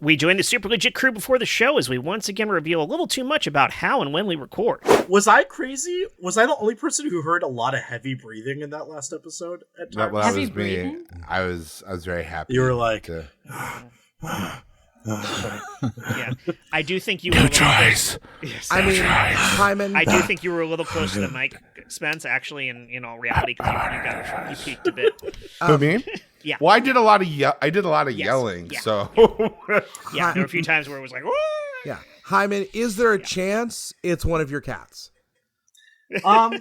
We join the Super Legit crew before the show as we once again reveal a little too much about how and when we record. Was I crazy? Was I the only person who heard a lot of heavy breathing in that last episode? At times? Well, Heavy was breathing? me. I was very happy. You were like, Yeah, I do think you were. No choice. Yes. I mean, Hyman. I do think you were a little close to the mic, Spence. Actually, in all reality, because you peaked a bit. Who, me? Yeah. Well, I did a lot of Yes. yelling. Yeah. So Yeah, there were a few times where it was like, "Woo!" Yeah, Hyman. Is there a chance it's one of your cats? I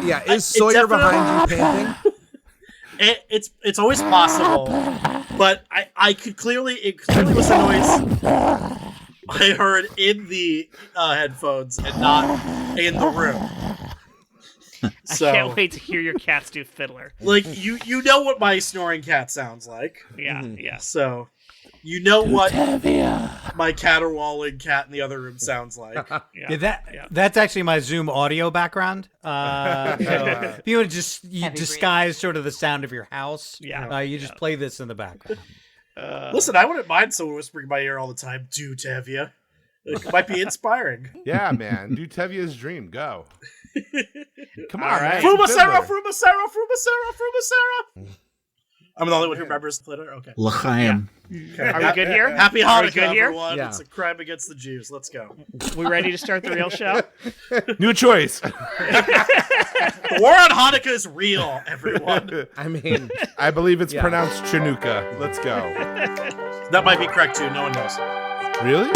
Yeah, is Sawyer behind you panting? it's always possible, but it clearly was a noise I heard in the headphones and not in the room. So, I can't wait to hear your cats do fiddler. like you know what my snoring cat sounds like. Yeah, yeah. So you know what my caterwauling cat in the other room sounds like. That's actually my Zoom audio background. So if you would just disguise sort of the sound of your house, you just play this in the background. Listen, I wouldn't mind someone whispering in my ear all the time, "Do Tevye." It might be inspiring. yeah, man. Do Tevia's dream. Go. Come on, right. man. Frumasera. I'm the only one who remembers Twitter. Okay. L'chaim. Are we good here? Happy Are we Hanukkah, good here? everyone. Yeah. It's a crime against the Jews. Let's go. We ready to start the real show? New choice. The war on Hanukkah is real, everyone. I mean, I believe it's pronounced Chinooka. Let's go. That might be correct, too. No one knows. Really?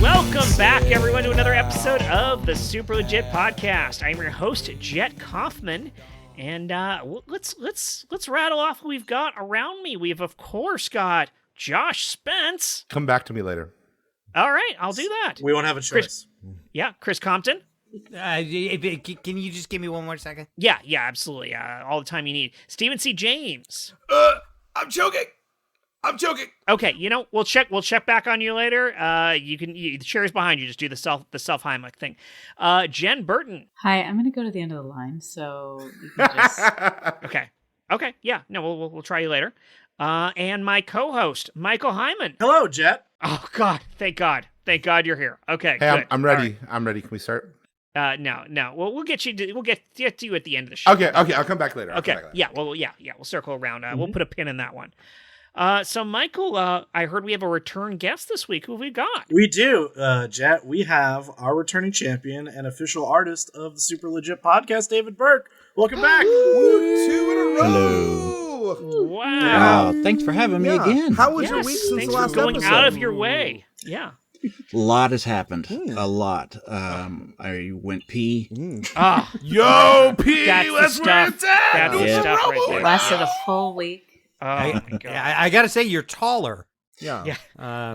Welcome back, everyone, to another episode of the Super Legit Podcast. I'm your host, Jett Kaufman, and let's rattle off who we've got around me. We've of course got Josh Spence. Come back to me later. All right, I'll do that. We won't have a choice. Chris Compton. Can you just give me one more second? Yeah, absolutely. All the time you need. Stephen C. James. I'm joking. Okay, we'll check back on you later. The chair's behind you. Just do the self Heimlich thing. Jen Burton. Hi, I'm going to go to the end of the line, so you can just... Okay. Yeah. No, we'll try you later. And my co-host, Michael Hyman. Hello, Jett. Oh God! Thank God you're here. Okay. Hey, good. I'm ready. Right. I'm ready. Can we start? No. Well, we'll get to you at the end of the show. Okay. I'll come back later. Okay. Yeah. Well, yeah. We'll circle around. We'll put a pin in that one. So Michael, I heard we have a return guest this week. Who have we got? We do, Jett. We have our returning champion and official artist of the Super Legit Podcast, David Burk. Welcome back. Woo, 2 in a row. Hello. Wow. Thanks for having me again. How was your week since Thanks the last for going episode? out of your way. Yeah. A lot has happened. A lot. I went pee. Yo, P. That's the That's where stuff. it's at. That's the Yeah. stuff right there. lasted a full week. Oh my God. I got to say, you're taller. Yeah.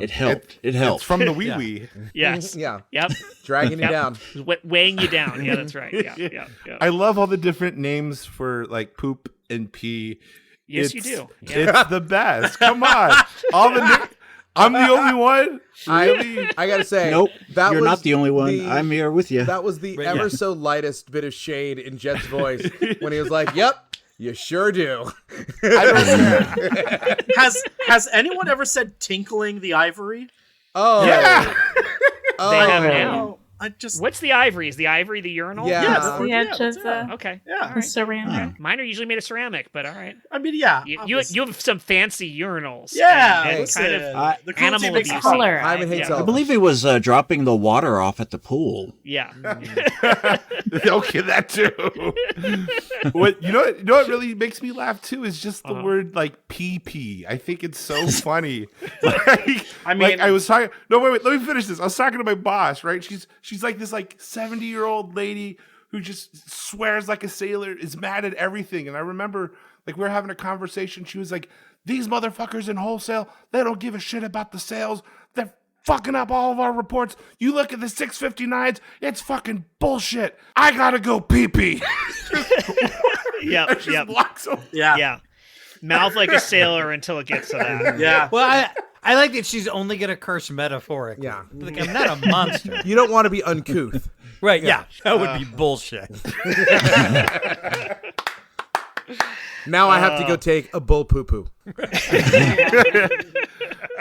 It helped. It helped. It's from the wee wee. Yes. Yeah. Yep. Dragging you down. Weighing you down. Yeah, that's right. Yeah. I love all the different names for like poop and pee. Yes, you do. Yeah. It's the best. Come on. All the I'm the only one. Really? I gotta say, Nope. that You're was not the only one. I'm here with you. That was the ever so lightest bit of shade in Jett's voice when he was like, "Yep, you sure do." Has anyone ever said tinkling the ivory? Oh, Yeah. Oh. They have now. I just What's the ivory? Is the ivory the urinal? Yeah. yeah, that's The yeah, edge that's of it. the Okay. Yeah. ceramic. Mine are usually made of ceramic, but all right. I mean, yeah. You obviously. have some fancy urinals. Yeah, and listen, kind of the cruelty animal makes abuse. it fun. Color. Hyman hates Yeah. I all. believe he was dropping the water off at the pool. yeah. Okay, that too. What you know what really makes me laugh too is just the word like pee. I think it's so funny. I mean- I was talking. No, wait. Let me finish this. I was talking to my boss. Right? She's like this 70-year-old lady who just swears like a sailor, is mad at everything. And I remember we were having a conversation. She was like, "These motherfuckers in wholesale, they don't give a shit about the sales. They're fucking up all of our reports. You look at the 659s, it's fucking bullshit. I gotta go pee." Yep. Walks away. Yeah. Yeah. Mouth like a sailor until it gets to that. Yeah. Well, I like that she's only gonna curse metaphorically. Yeah. Like, I'm not a monster. You don't want to be uncouth. Right? Yeah. That would be bullshit. Now I have to go take a bull poo poo.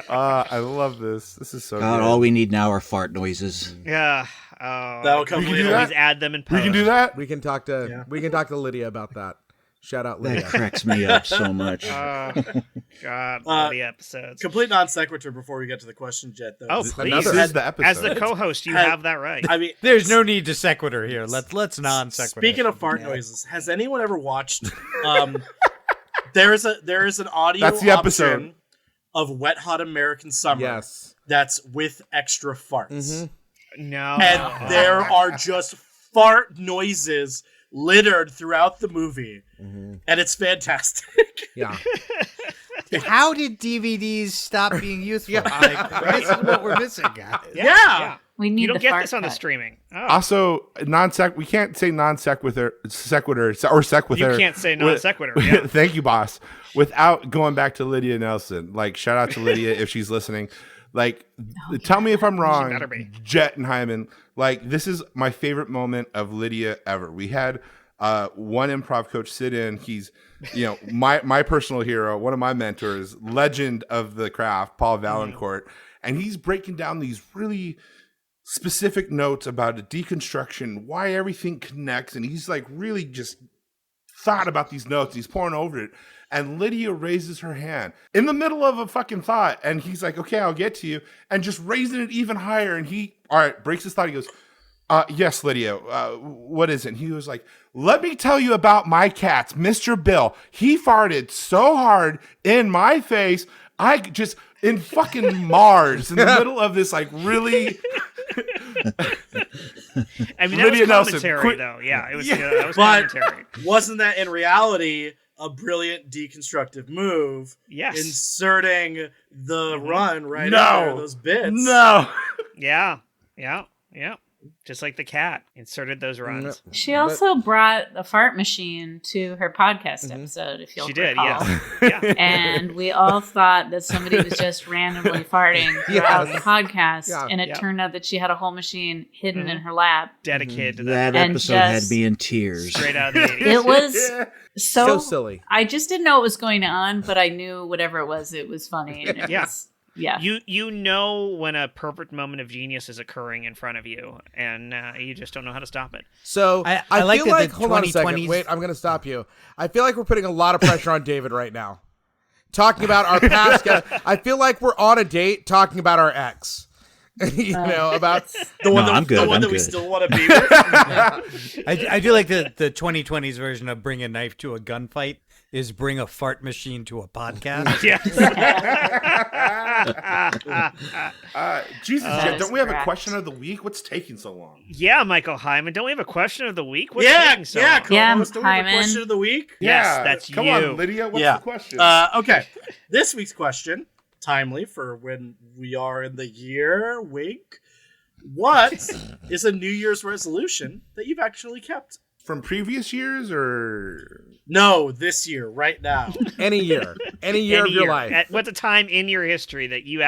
I love this. This is so God, good. all we need now are fart noises. Yeah. That'll come We can later. do that? Always add them in We post. can do that? We can talk to Lydia about that. Shout out That Lydia. cracks me up so much. God, the episodes. Complete non sequitur before we get to the question, Jett. Though. Oh, This please. is the episode. As the co-host, you have that right. I mean, There's no need to sequitur here. Let's non sequitur. speaking of fart noises, has anyone ever watched? There is an audio That's the episode. option of Wet Hot American Summer. Yes. That's with extra farts, No. and there are just fart noises littered throughout the movie, and it's fantastic. Yeah. How did DVDs stop being useful? Like, this is what we're missing, guys. Yeah. We need You don't the get fart this on the cut. streaming. Oh. Also, we can't say sequitur or sequitur. You can't say non sequitur. Yeah. Thank you, boss. Without going back to Lydia Nelson. Like, shout out to Lydia if she's listening. Like, tell me if I'm wrong, better be. Jett and Hyman. Like, this is my favorite moment of Lydia ever. We had one improv coach sit in. He's, my personal hero, one of my mentors, legend of the craft, Paul Valancourt. And he's breaking down these really specific notes about a deconstruction, why everything connects. And he's like really just thought about these notes. He's pouring over it. And Lydia raises her hand in the middle of a fucking thought. And he's like, okay, I'll get to you. And just raising it even higher. And breaks his thought. He goes, yes, Lydia, what is it? And he was like, let me tell you about my cats, Mr. Bill. He farted so hard in my face. I just, in fucking Mars, in the middle of this, like, really... I mean, that Lydia was Nelson, commentary, quit- though. Yeah, it was. Yeah. That was But commentary. wasn't that in reality a brilliant deconstructive move? Yes. Inserting the run right No. after those bits. No. Yeah. Just like the cat inserted those runs. She also brought a fart machine to her podcast episode, if you'll She did. recall. Yeah. Yeah. And we all thought that somebody was just randomly farting throughout the podcast. Yeah. And it turned out that she had a whole machine hidden in her lap. Dedicated to that. That And episode had just- me in tears. Straight out of the 80s. It was So silly. I just didn't know what was going on, but I knew whatever it was funny. And it Yeah. was, yeah. You know when a perfect moment of genius is occurring in front of you, and you just don't know how to stop it. So I I like feel that like the hold on a second. 2020s Wait, I'm going to stop you. I feel like we're putting a lot of pressure on David right now. Talking about our past guests. I feel like we're on a date talking about our ex. About The one, No, I'm good, the one I'm that we good. still want to be with. I do like the 2020s version of bring a knife to a gunfight is bring a fart machine to a podcast. Yes. Jesus, That Jett, is don't we have a correct. question of the week? What's taking so long? Yeah, Michael Hyman. Don't we have a question of the week? What's Yeah, taking so yeah, long? Yeah, co-host. Do we have a Hyman. question of the week? Yes, that's Come you. on, Lydia. What's the question? Okay. This week's question, timely for when we are in the year, wink. What is a New Year's resolution that you've actually kept? From previous years or... No, this year, right now. any year of Any your year. life. What's a time in your history that you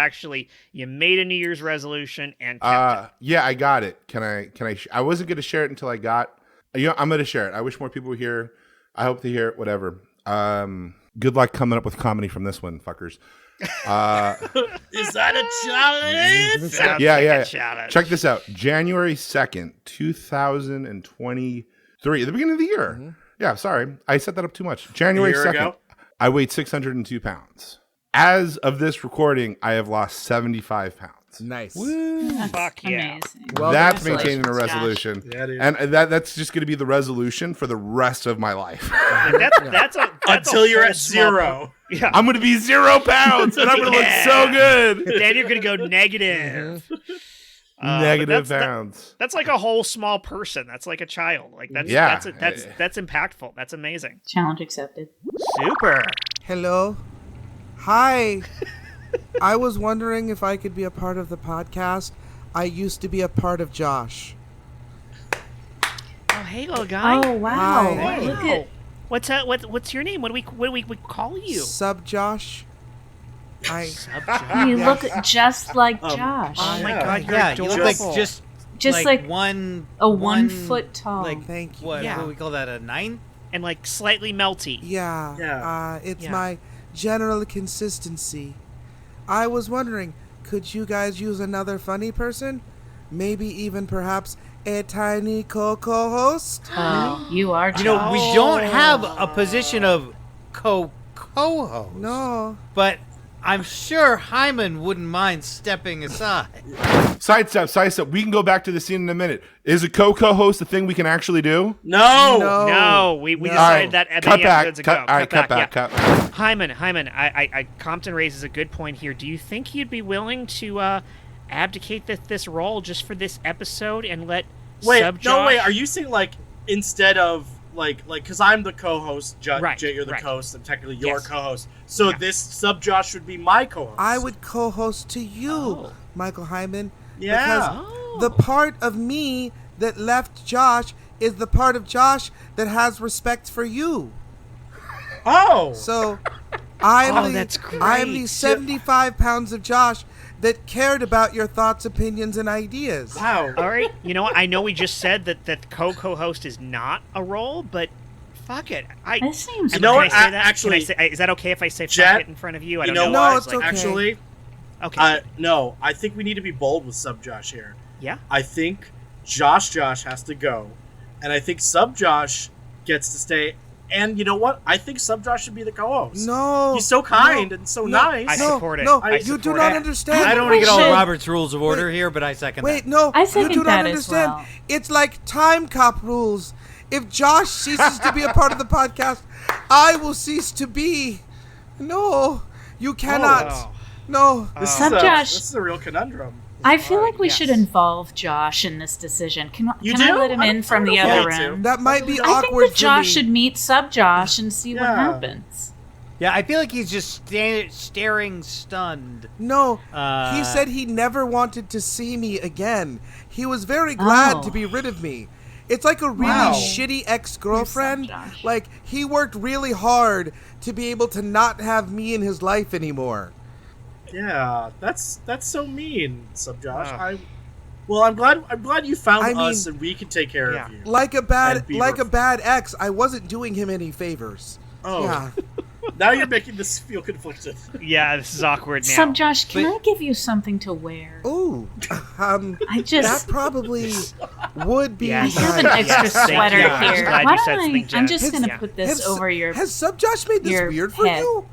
made a New Year's resolution and kept it? Yeah, I got it. Can I I wasn't going to share it until I got... I'm going to share it. I wish more people were here. I hope they hear it, whatever. Good luck coming up with comedy from this one, fuckers. Is that a challenge? Sounds Yeah, like yeah. a challenge. Check this out. January 2nd, 2023. At the beginning of the year. Yeah, sorry. I set that up too much. January A year 2nd. ago? I weighed 602 pounds. As of this recording, I have lost 75 pounds. Nice. Fuck yeah. Amazing. Well, That's congratulations, maintaining a Josh. resolution. Yeah, dude. And that's just going to be the resolution for the rest of my life. And that's Until you're whole at small- zero. Yeah. I'm going to be 0 pounds and I'm going to look so good. Then you're gonna go negative. But Negative that's- pounds. That's like a whole small person. That's like a child. Like that's Yeah. that's impactful. That's amazing. Challenge accepted. Super. Hello. Hi. I was wondering if I could be a part of the podcast. I used to be a part of Josh. Oh hey little guy. Oh wow! Hi. Look at What's your name? What do we call you? Sub Josh. You look just like Josh. Oh my God, you're Yeah, you look like adorable. Just like one 1 foot tall. Like Thank you. what Yeah. do we call that? A 9? and like slightly melty. Yeah. It's Yeah. my general consistency. I was wondering, could you guys use another funny person? Maybe even perhaps a tiny co-host? Oh, you are Josh. You know, we don't have a position of co-host. No. But I'm sure Hyman wouldn't mind stepping aside. Sidestep. We can go back to the scene in a minute. Is a co-host a thing we can actually do? No. No, we All decided right, that cut many back. episodes ago. All right, cut back. Hyman, Compton raises a good point here. Do you think you'd be willing to abdicate this role just for this episode and let Wait, Sub no, wait. Josh- Are you saying like instead of like because I'm the co-host, Right, Jay, you're the right. co-host, and technically you're Yes. co-host. So Yeah. this Sub Josh would be my co-host. I would co-host to you, Oh. Michael Hyman. Yeah. Because the part of me that left Josh is the part of Josh that has respect for you. Oh. So I'm Oh, the that's great. I am the 75 pounds of Josh that cared about your thoughts, opinions, and ideas. Wow. All right, you know what? I know we just said that co-host is not a role, but fuck it. That seems. You know Can what? I say that? Actually- Can I say, is that okay if I say fuck Jett, it in front of you? I You don't know know. what? it's okay. Actually, Okay. no. I think we need to be bold with Sub Josh here. Yeah. I think Josh has to go, and I think Sub Josh gets to stay. And you know what? I think Sub Josh should be the co-host. No. He's so kind no, and so no, nice. I no, support it. No, I you do support not it. understand. I don't want to get all Should- Robert's Rules of Order here, but I second Wait, that. no, I you second do that not as understand. well. It's like time cop rules. If Josh ceases to be a part of the podcast, I will cease to be. No, you cannot. Oh. No. Sub Josh- This is a real conundrum. I feel like we yes. should involve Josh in this decision. Can You I do? let him I in don't- from I the don't other want to. room? That might be I think awkward that Josh for should me. meet Sub Josh and see what Yeah. happens. Yeah, I feel like he's just staring stunned. No, Uh, he said he never wanted to see me again. He was very glad Oh. to be rid of me. It's like a really Wow. shitty ex-girlfriend. Poor son Josh. Like, he worked really hard to be able to not have me in his life anymore. Yeah, that's so mean, Sub Josh. Ugh. I'm glad you found I mean- us and we can take care Yeah. of you. Like a And bad be like a ref- bad ex, I wasn't doing him any favors. Oh, Yeah. now you're making this feel conflicted. Yeah, this is awkward now. Sub Josh, can But- I give you something to wear? Ooh. I That just probably would be Yes. I have an nice. extra Yes, thank sweater you. I'm here. glad Why you said don't something, I'm Jett. just gonna Yeah. put this Has- over your Has Sub Josh made this your weird for head. you?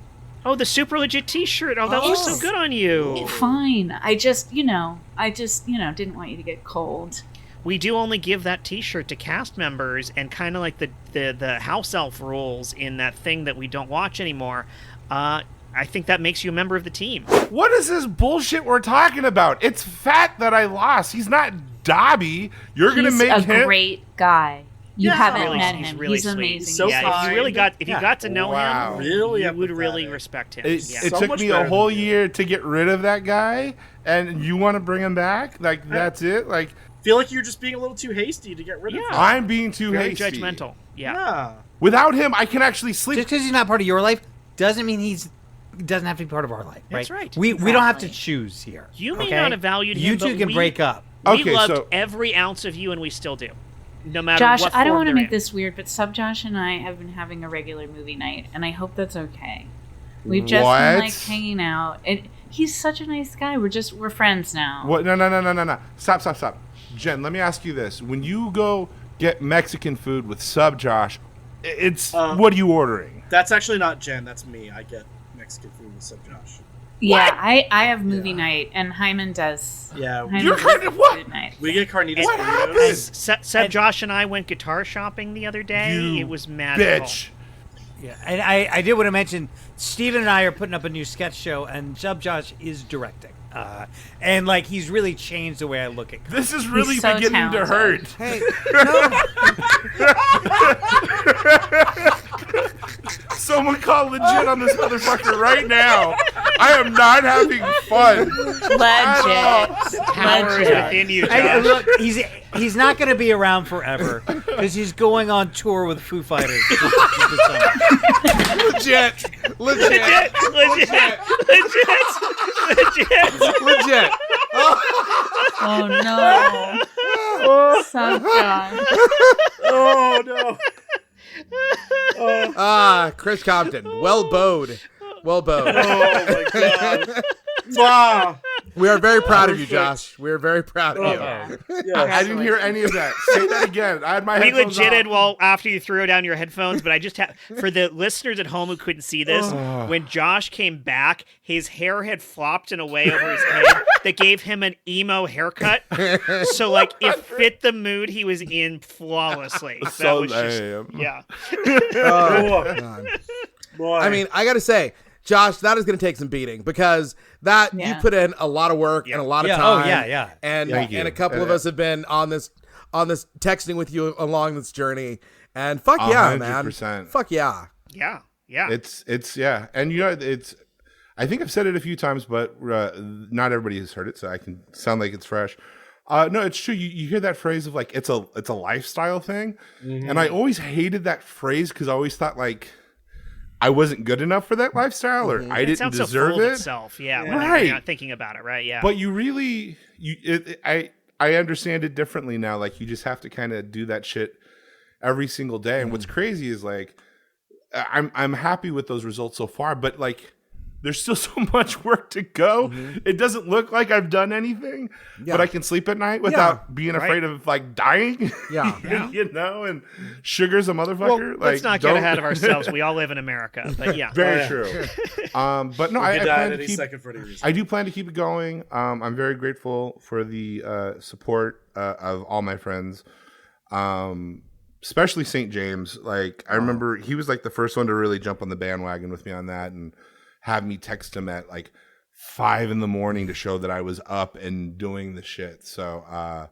Oh, the super legit T-shirt. Oh, that looks so Oh. good on you. Fine. I just didn't want you to get cold. We do only give that T-shirt to cast members, and kind of like the house elf rules in that thing that we don't watch anymore. I think that makes you a member of the team. What is this bullshit we're talking about? It's Fat that I lost. He's not Dobby. You're gonna He's make a him. great guy. You Yeah. haven't Really, met he's him. really He's sweet. amazing. So yeah, if kind. you got to know Wow. him, Really you would really empathetic. respect him. It, Yeah. it So took much me better a than whole you. year to get rid of that guy, and you want to bring him back? Like that's it? Like Feel like you're just being a little too hasty to get rid of Yeah. him. I'm being too Very hasty. judgmental. Yeah. Yeah. Without him, I can actually sleep. Just because he's not part of your life doesn't mean he doesn't have to be part of our life, right? That's right. We don't have to Exactly. choose here. You may okay? not have valued him, You two but can we- break up. We Okay, loved so- every ounce of you, and we still do. No matter Josh, what I don't form want to they're make in. this weird, but Sub Josh and I have been having a regular movie night, and I hope that's okay. We've just been like What? hanging out. He's such a nice guy. We're friends now. What? No. Stop. Jen, let me ask you this. When you go get Mexican food with Sub Josh, it's what are you ordering? That's actually not Jen. That's me. I get Mexican food with Sub Josh. Yeah, I have movie night, and Hyman does. Yeah. Hyman You're does kind of what? food night. We get carnitas. What burritos. happened? Seb, Josh, and I went guitar shopping the other day. You it was magical. bitch. Yeah, and I did want to mention, Steven and I are putting up a new sketch show, and Sub Josh is directing. And like he's really changed the way I look at. This is really so beginning to hurt. talented. Hey, no. Someone call legit on this motherfucker right now. I am not having fun. Legit. Power is within you, Hey, Josh. look, he's not going to be around forever because he's going on tour with Foo Fighters. this summer. Legit. Legit. Oh no. So John. Oh no. Chris Compton. Well bowed. Oh my god. Wow. We are very proud of you, Josh. We are very proud of you. Yeah. I didn't hear any of that. Say that again. I had my We headphones legitted off. well after you threw down your headphones, but I just have for the listeners at home who couldn't see this. When Josh came back, his hair had flopped in a way over his head that gave him an emo haircut. So like it fit the mood he was in flawlessly. That So was just, lame. yeah. God. Boy. I mean, I got to say, Josh, that is going to take some beating because you put in a lot of work and a lot of time. Oh, yeah. And Thank you. a couple of us have been on this texting with you along this journey. And fuck yeah, man. 100%. Fuck yeah. Yeah. It's yeah, and it's. I think I've said it a few times, but not everybody has heard it, so I can sound like it's fresh. No, it's true. You hear that phrase of like it's a lifestyle thing, and I always hated that phrase because I always thought like I wasn't good enough for that lifestyle, or I It didn't sounds deserve so full of it. itself. Yeah. Right. When you're not thinking about it, right? Yeah. But you really, I understand it differently now. Like you just have to kind of do that shit every single day. And what's crazy is like, I'm happy with those results so far, but like, there's still so much work to go. It doesn't look like I've done anything, but I can sleep at night without being afraid of like dying. Yeah. You know, and sugar's a motherfucker. Let's not get don't- ahead of ourselves. We all live in America, but yeah. Very true. But no, I could die plan at to any keep. second for any reason. I do plan to keep it going. I'm very grateful for the support of all my friends, especially St. James. Like I remember he was like the first one to really jump on the bandwagon with me on that and have me text him at like 5 a.m. to show that I was up and doing the shit. So I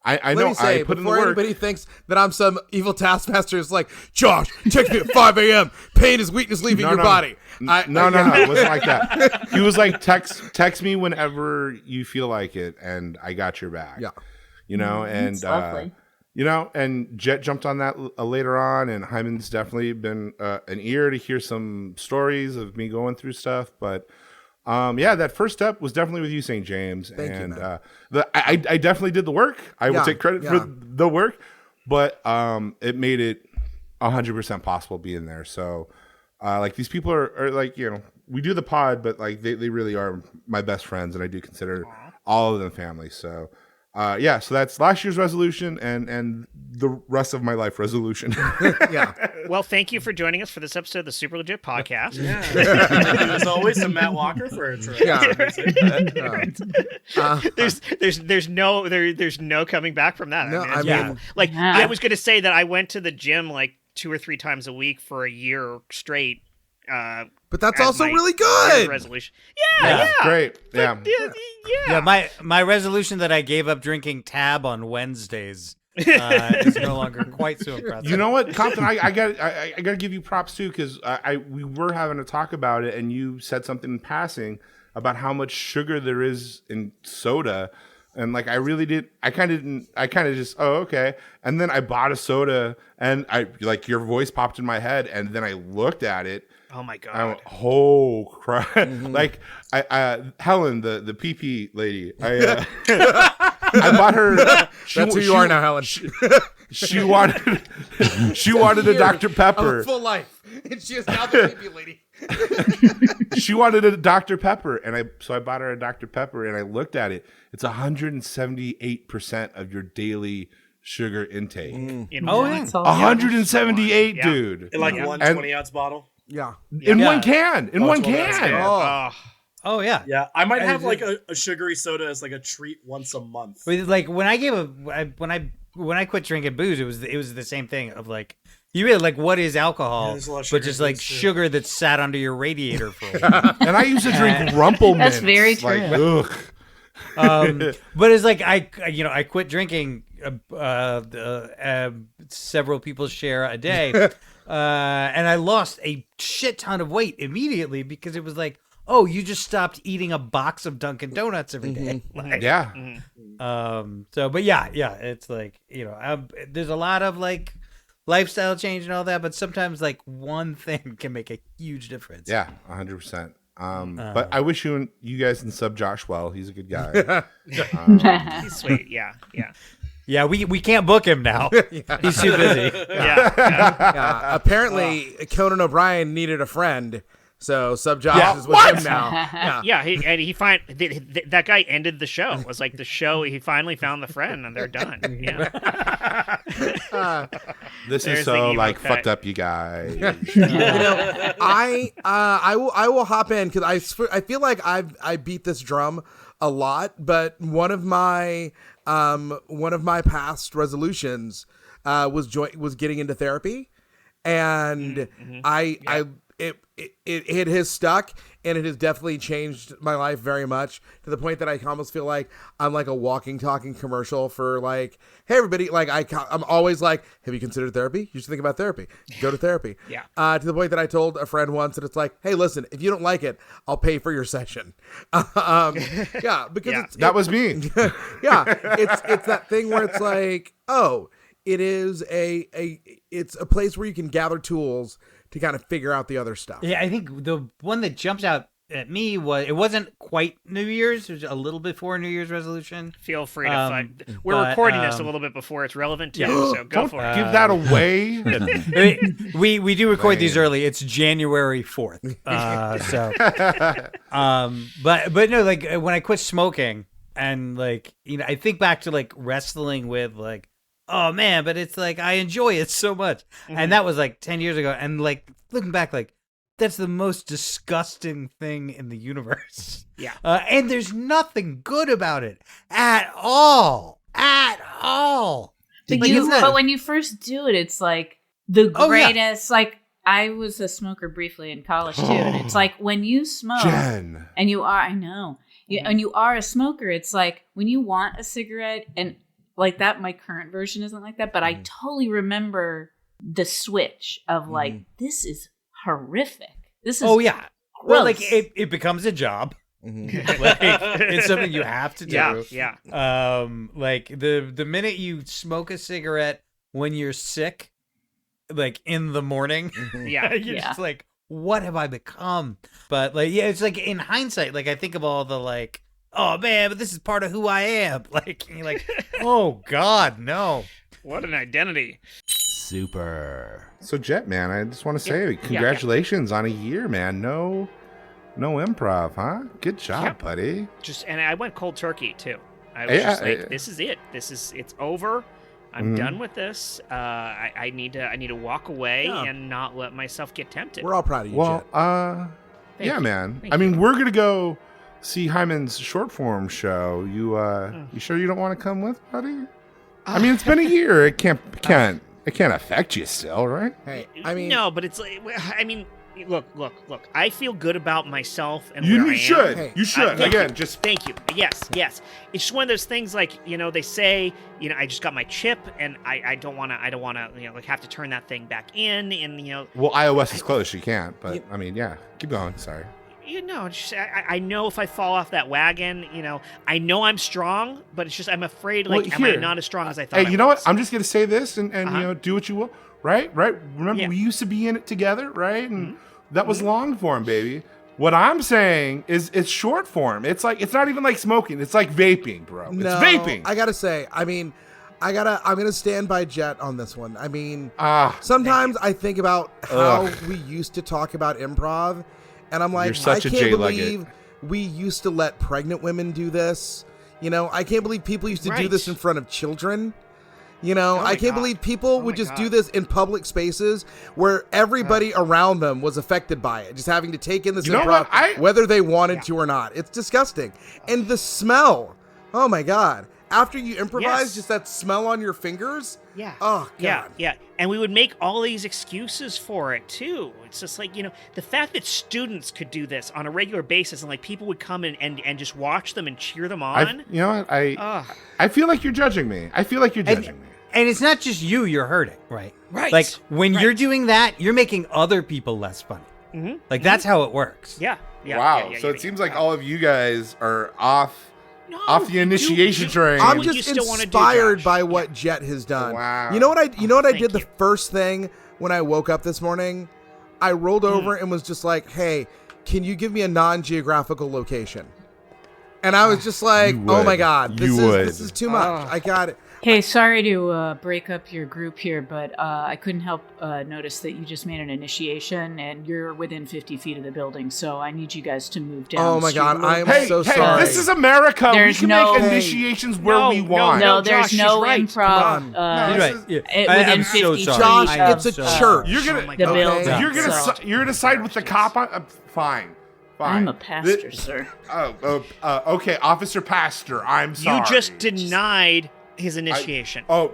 Let know me say, I put in the before work. anybody thinks that I'm some evil taskmaster, it's like, Josh, text me at 5 a.m. Pain is weakness leaving your body. No, it wasn't like that. He was like, text me whenever you feel like it, and I got your back. Yeah. You know, and lovely. you know, and Jett jumped on that later on, and Hyman's definitely been an ear to hear some stories of me going through stuff. But yeah, that first step was definitely with you, St. James. Thank you, man. I definitely did the work. I will Yeah, take credit yeah. for the work, but it made it 100% possible being there. So like these people are like, you know, we do the pod, but like they really are my best friends, and I do consider all of them family. So yeah, so that's last year's resolution and the rest of my life resolution. Yeah. Well, thank you for joining us for this episode of the Super Legit Podcast. As always, a Matt Walker for a trip. There's no coming back from that. No, it's I beautiful. mean- like Yeah. I was going to say that I went to the gym like 2 or 3 times a week for a year straight. But that's as also my really year's good. resolution. Yeah. Yeah. Great. Yeah. Yeah, my resolution that I gave up drinking Tab on Wednesdays is no longer quite so impressive. You know what, Compton? I got to give you props too, because we were having a talk about it, and you said something in passing about how much sugar there is in soda, and like I really did. I kind of just okay, and then I bought a soda, and I like your voice popped in my head, and then I looked at it. Oh my I god. went, oh crap! Like I Helen, the PP lady. I bought her. That's who you are now, Helen. She wanted a Dr. Pepper. A full life. And she is now the baby lady. She wanted a Dr. Pepper, and I bought her a Dr. Pepper, and I looked at it. It's 178% of your daily sugar intake. In Oh, one. yeah. That's all. 178, Yeah. dude. In like Yeah. one And- 20-ounce bottle. Yeah. In Yeah. one can. In Oh, one 12 ounce can. can. Oh. Oh yeah. Yeah, I might have like a sugary soda as like a treat once a month. Like when I quit drinking booze, it was the same thing of like you really like what is alcohol, there's a lot of but sugar just in like booze, too. sugar that sat under your radiator for a while. And I used to drink Rumple Mints. That's very true. Like, ugh. But it's like I quit drinking several people's share a day, and I lost a shit ton of weight immediately because it was like, oh, you just stopped eating a box of Dunkin' Donuts every day. Like, Yeah. So, but yeah, it's like, there's a lot of like lifestyle change and all that, but sometimes like one thing can make a huge difference. Yeah, 100%. But I wish you guys and sub Josh well. He's a good guy. He's sweet. Yeah. Yeah, we can't book him now. He's too busy. Yeah. Apparently, Conan O'Brien needed a friend, so Sub Josh is with him now. Yeah, that guy ended the show. It was like the show. He finally found the friend, and they're done. Yeah. This There's is the so emo like cut. fucked up, you guys. I will hop in because I feel like I beat this drum a lot, but one of my past resolutions was getting into therapy, and it has stuck, and it has definitely changed my life very much, to the point that I almost feel like I'm like a walking, talking commercial for like, hey everybody, like I'm always like, have you considered therapy? You should think about therapy. Go to therapy. Yeah. To the point that I told a friend once that it's like, hey, listen, if you don't like it, I'll pay for your session. Yeah, because That was me. yeah, it's that thing where it's like, oh, it is it's a place where you can gather tools to kind of figure out the other stuff. Yeah, I think the one that jumps out at me it wasn't quite New Year's. It was a little before New Year's resolution. Feel free to find. We're recording this a little bit before it's relevant too, so go for it. Give that away. We do record these early. It's January 4th. But no, like when I quit smoking, and like, I think back to like wrestling with like, oh man, but it's like I enjoy it so much. And that was like 10 years ago, and like looking back, like that's the most disgusting thing in the universe. Yeah. And there's nothing good about it at all. But Like, but when you first do it, it's like the Oh, yeah. greatest. Like, I was a smoker briefly in college too, and it's like when you smoke Jen. and you are, I know, and you are a smoker, it's like when you want a cigarette, and like that, my current version isn't like that, but I totally remember the switch of like, this is horrific. This is oh yeah. Well, like gross. it becomes a job. Like it's something you have to do. Yeah. Like the minute you smoke a cigarette when you're sick, like in the morning, Yeah. you're just like, what have I become? But like, yeah, it's like in hindsight, like I think of all the like, oh man, but this is part of who I am. Like, and you're like, oh God, no. What an identity. Super. So Jett, man, I just want to say congratulations on a year, man. No improv, huh? Good job, buddy. And I went cold turkey too. I was just like, this is it. It's over. I'm done with this. I need to walk away and not let myself get tempted. We're all proud of you, Well, Jett. you. man. Thank I mean, you. we're gonna go see Hyman's short form show. You sure you don't want to come with, buddy? I mean, it's been a year. It can't affect you still, right? Hey, I mean, no, but it's like, I mean, look. I feel good about myself and You where I am. should. Hey, You should. thank Again, you. just Thank you. Yes. It's just one of those things like, they say, I just got my chip and I don't want to, like have to turn that thing back in, and well, iOS is closed. You can't. But I mean, yeah. Keep going. Sorry. just, I know if I fall off that wagon, I know I'm strong, but it's just I'm afraid, like, Well, am I here. not as strong as I thought? Hey, you know what? I'm just gonna say this and do what you will. Right. Remember, Yeah. we used to be in it together, right? And that was long form, baby. What I'm saying is it's short form. It's like, it's not even like smoking. It's like vaping, bro. It's vaping. I gotta say, I mean, I'm gonna stand by Jett on this one. I mean, Ah, sometimes I think about how we used to talk about improv, and I'm like, You're such I a can't Jay believe Leggett. we used to let pregnant women do this. I can't believe people used to do Right. this in front of children. I my can't God. believe people would my just God. do this in public spaces where everybody around them was affected by it, just having to take in this You know improv, what? whether they wanted to or not. It's disgusting. And the smell, oh my God. After you improvise, Yes. just that smell on your fingers. Yeah. Oh, God. Yeah. And we would make all these excuses for it too. It's just like, the fact that students could do this on a regular basis and like people would come in and just watch them and cheer them on. you know what? Ugh. I feel like you're judging me. And it's not just you are hurting, right? Right. Like when you're doing that, you're making other people less funny. Like that's how it works. Yeah. Yeah, Wow. yeah, So yeah, it seems yeah. like all of you guys are off No, the you initiation do- train. I'm what you just still wanna do, inspired Josh. by what Jett has done. Wow. You know what I thank did the you. first thing when I woke up this morning? I rolled over and was just like, "Hey, can you give me a non-geographical location?" And I was just like, You "Oh would. my god, You this would. is too much. I got it." Hey, sorry to break up your group here, but I couldn't help notice that you just made an initiation and you're within 50 feet of the building, so I need you guys to move down. Oh my the street God, a little I am bit. Hey, so hey, sorry. this is America. There's we can no- make initiations where we want. No, Josh, there's she's no right. improv. Come on. You're this right. is- Yeah. within I'm so 50 sorry. Josh, I am it's a so church. sorry. You're gonna Oh my The God. building. you're gonna So- you're gonna side with the cop. Fine. I'm a pastor, sir. Okay, Officer Pastor. I'm sorry. You just denied his initiation. Oh,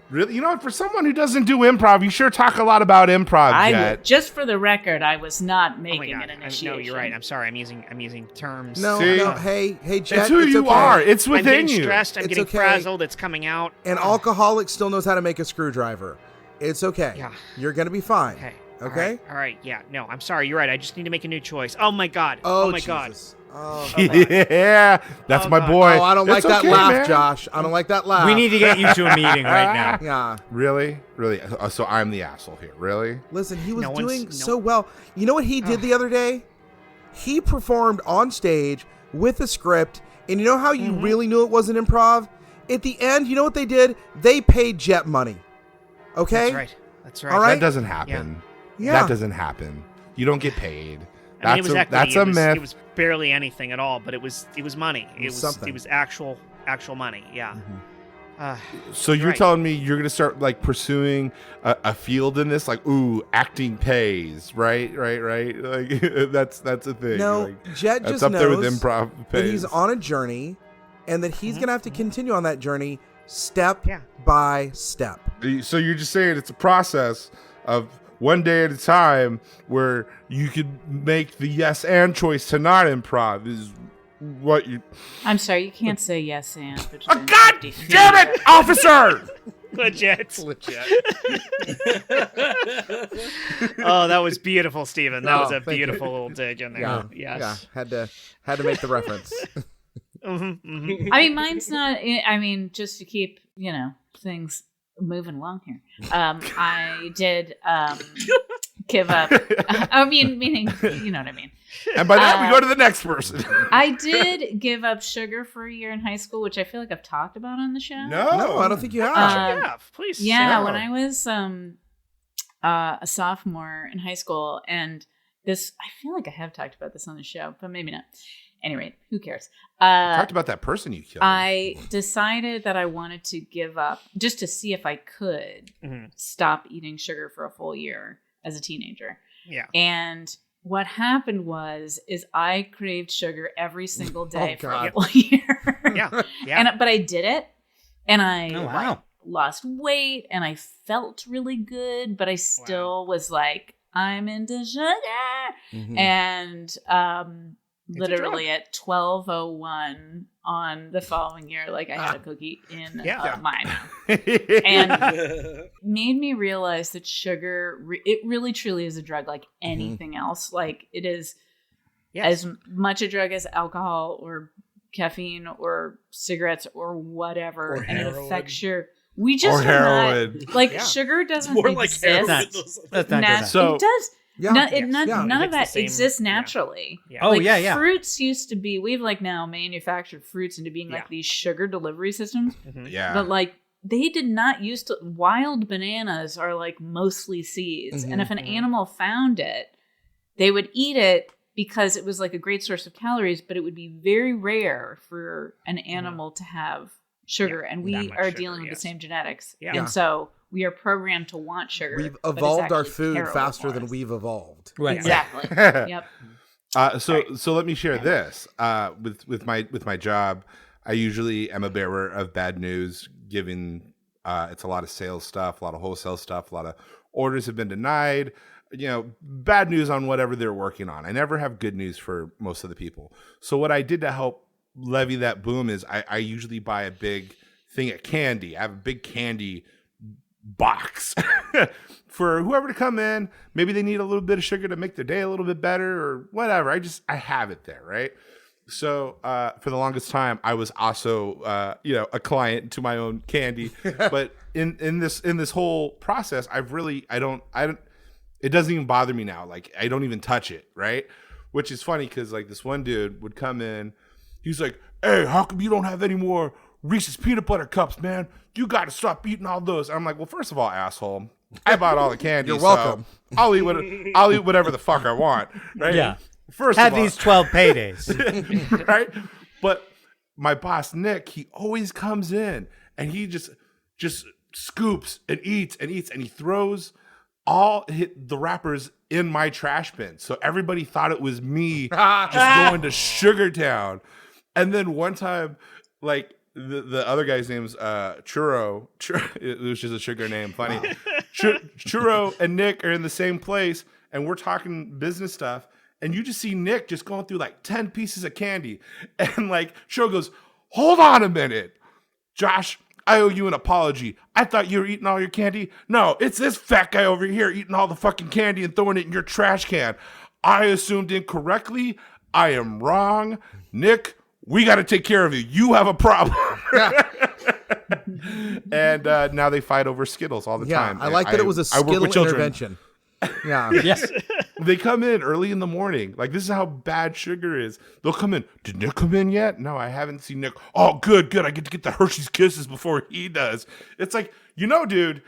really? You know what? For someone who doesn't do improv, you sure talk a lot about improv, Jett. Just for the record, I was not Oh my making God. an initiation. No, you're right. I'm sorry. I'm using terms. No, See? no. Hey, Jett, It's who you okay. are. It's I'm within getting you. stressed. I'm It's getting okay. frazzled. It's coming out. An alcoholic still knows how to make a screwdriver. It's okay. Yeah. You're gonna be fine. Okay. Okay? All right. Yeah. No, I'm sorry. You're right. I just need to make a new choice. Oh my God. Oh, my God. Jesus. Oh. Yeah, that's my God. boy. Oh, I don't like It's that okay, laugh, man. Josh. I don't like that laugh. We need to get you to a meeting right now. Yeah. Really? So I'm the asshole here. Really? Listen, he was No one's- doing no- so well. You know what he did the other day? He performed on stage with a script, and you know how you really knew it wasn't improv? At the end, you know what they did? They paid Jett money. Okay? That's right. All right. That doesn't happen. Yeah. That doesn't happen. You don't get paid. I mean, it was equity. That's a myth. It was barely anything at all, but it was money. It was something. It was actual money. Yeah. So you're Right. telling me you're gonna start like pursuing a field in this, like, ooh, acting pays, right? Like that's a thing. No, like, Jett that's just up there with knows improv that pays. he's on a journey and that he's going to have to continue on that journey step Yeah. by step. So you're just saying it's a process of one day at a time where you could make the yes and choice to not improv is what you. I'm sorry, you can't say yes and. Oh, God damn it, officer! Legit. Oh, that was beautiful, Stephen. That Oh, was a thank you. beautiful little dig in there. Yes. Yeah, had to make the reference. I mean, mine's not. I mean, just to keep things moving along here. I did give up. I mean, meaning you know what I mean. And by that, we go to the next person. I did give up sugar for a year in high school, which I feel like I've talked about on the show. No, No, I don't think you have. Yeah, please. Yeah, Sarah. when I was a sophomore in high school, and this, I feel like I have talked about this on the show, but maybe not. Anyway, who cares? Talked about that person you killed. I decided that I wanted to give up just to see if I could stop eating sugar for a full year as a teenager. Yeah. And what happened is I craved sugar every single day for God. a whole year. Yeah. Yeah. But I did it, and I Oh, wow. lost weight, and I felt really good, but I still was like, I'm into sugar. Mhm. And a literally at 12:01 on the following year, like I had a cookie in my mouth. And made me realize that sugar, it really truly is a drug like anything else. Like it is as much a drug as alcohol or caffeine or cigarettes or whatever. Or and it heroin. affects we just Or are heroin. not, like Yeah. sugar doesn't More like exist. heroin. That's not Nat- good. So- it does. Yeah. None of It's the that same- exists yeah. naturally. Yeah. Oh, Like, yeah. Fruits used to be, we've like now manufactured fruits into being like Yeah. these sugar delivery systems. Yeah. But like they did not used to, wild bananas are like mostly seeds. And if an animal found it, they would eat it because it was like a great source of calories, but it would be very rare for an animal to have sugar. And that we much are sugar, dealing with yes. the same genetics. Yeah. And so we are programmed to want sugar. We've but it's evolved our actually food terrible faster for than us. we've evolved. Right. Exactly. Yep. So let me share this. With my job, I usually am a bearer of bad news. Given it's a lot of sales stuff, a lot of wholesale stuff, a lot of orders have been denied. Bad news on whatever they're working on. I never have good news for most of the people. So what I did to help levy that boom is I usually buy a big thing of candy. I have a big candy box for whoever to come in. Maybe they need a little bit of sugar to make their day a little bit better or whatever. I have it there, right? So for the longest time, I was also a client to my own candy. But in this whole process, I don't. It doesn't even bother me now. Like, I don't even touch it, right? Which is funny because like this one dude would come in. He's like, "Hey, how come you don't have any more Reese's peanut butter cups, man? You got to stop eating all those." I'm like, "Well, first of all, asshole, I bought all the candy. You're welcome. So I'll eat whatever the fuck I want, right?" Yeah. First Have of all, these 12 paydays. right? But my boss Nick, he always comes in and he just scoops and eats and he throws all the wrappers in my trash bin. So everybody thought it was me just going to Sugar Town. And then one time, like the other guy's name's Churro, which is a sugar name, funny. Churro and Nick are in the same place and we're talking business stuff. And you just see Nick just going through like 10 pieces of candy. And like Churro goes, "Hold on a minute. Josh, I owe you an apology. I thought you were eating all your candy. No, it's this fat guy over here eating all the fucking candy and throwing it in your trash can. I assumed incorrectly. I am wrong. Nick, we got to take care of you. You have a problem." And now they fight over Skittles all the time. I like that it was a I work Skittle with children. intervention. Yeah. Yes. They come in early in the morning. Like, this is how bad sugar is. They'll come in. "Did Nick come in yet?" "No, I haven't seen Nick." "Oh, good. I get to get the Hershey's Kisses before he does." It's like, dude,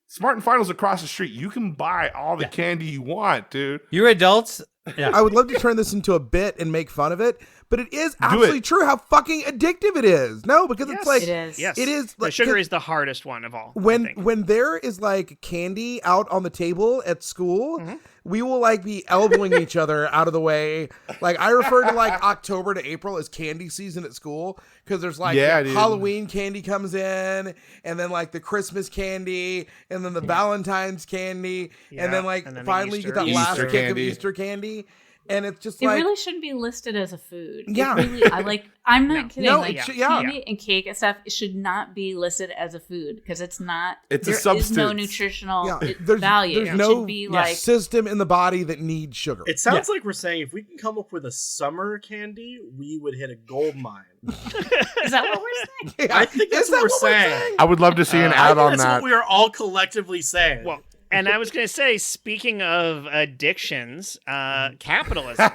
Smart and Finals across the street. You can buy all the candy you want, dude. You're adults. Yeah. I would love to turn this into a bit and make fun of it, but it is absolutely true how fucking addictive it is. No, because it's like It is. Yes. it is The like sugar is the hardest one of all. I when think. there is like candy out on the table at school, we will like be elbowing each other out of the way. Like, I refer to like October to April as candy season at school because there's like Yeah, dude. Halloween candy comes in, and then like the Christmas candy, and then the Valentine's candy, Yeah, and then like and then the finally you get that Easter last Easter kick of candy. Easter candy. And it's just It like really shouldn't be listed as a food. Yeah. It really, I'm not kidding. No, like it should- candy and cake and stuff, it should not be listed as a food because it's not. It's a there is substance. no nutritional there's value. there's It no should be like system in the body that needs sugar. It sounds like we're saying if we can come up with a summer candy, we would hit a gold mine. Is that what we're saying? Yeah. I think that's Is what that we're saying. I would love to see an I ad think on that's that. what we are all collectively saying. Well, and I was going to say, speaking of addictions, capitalism,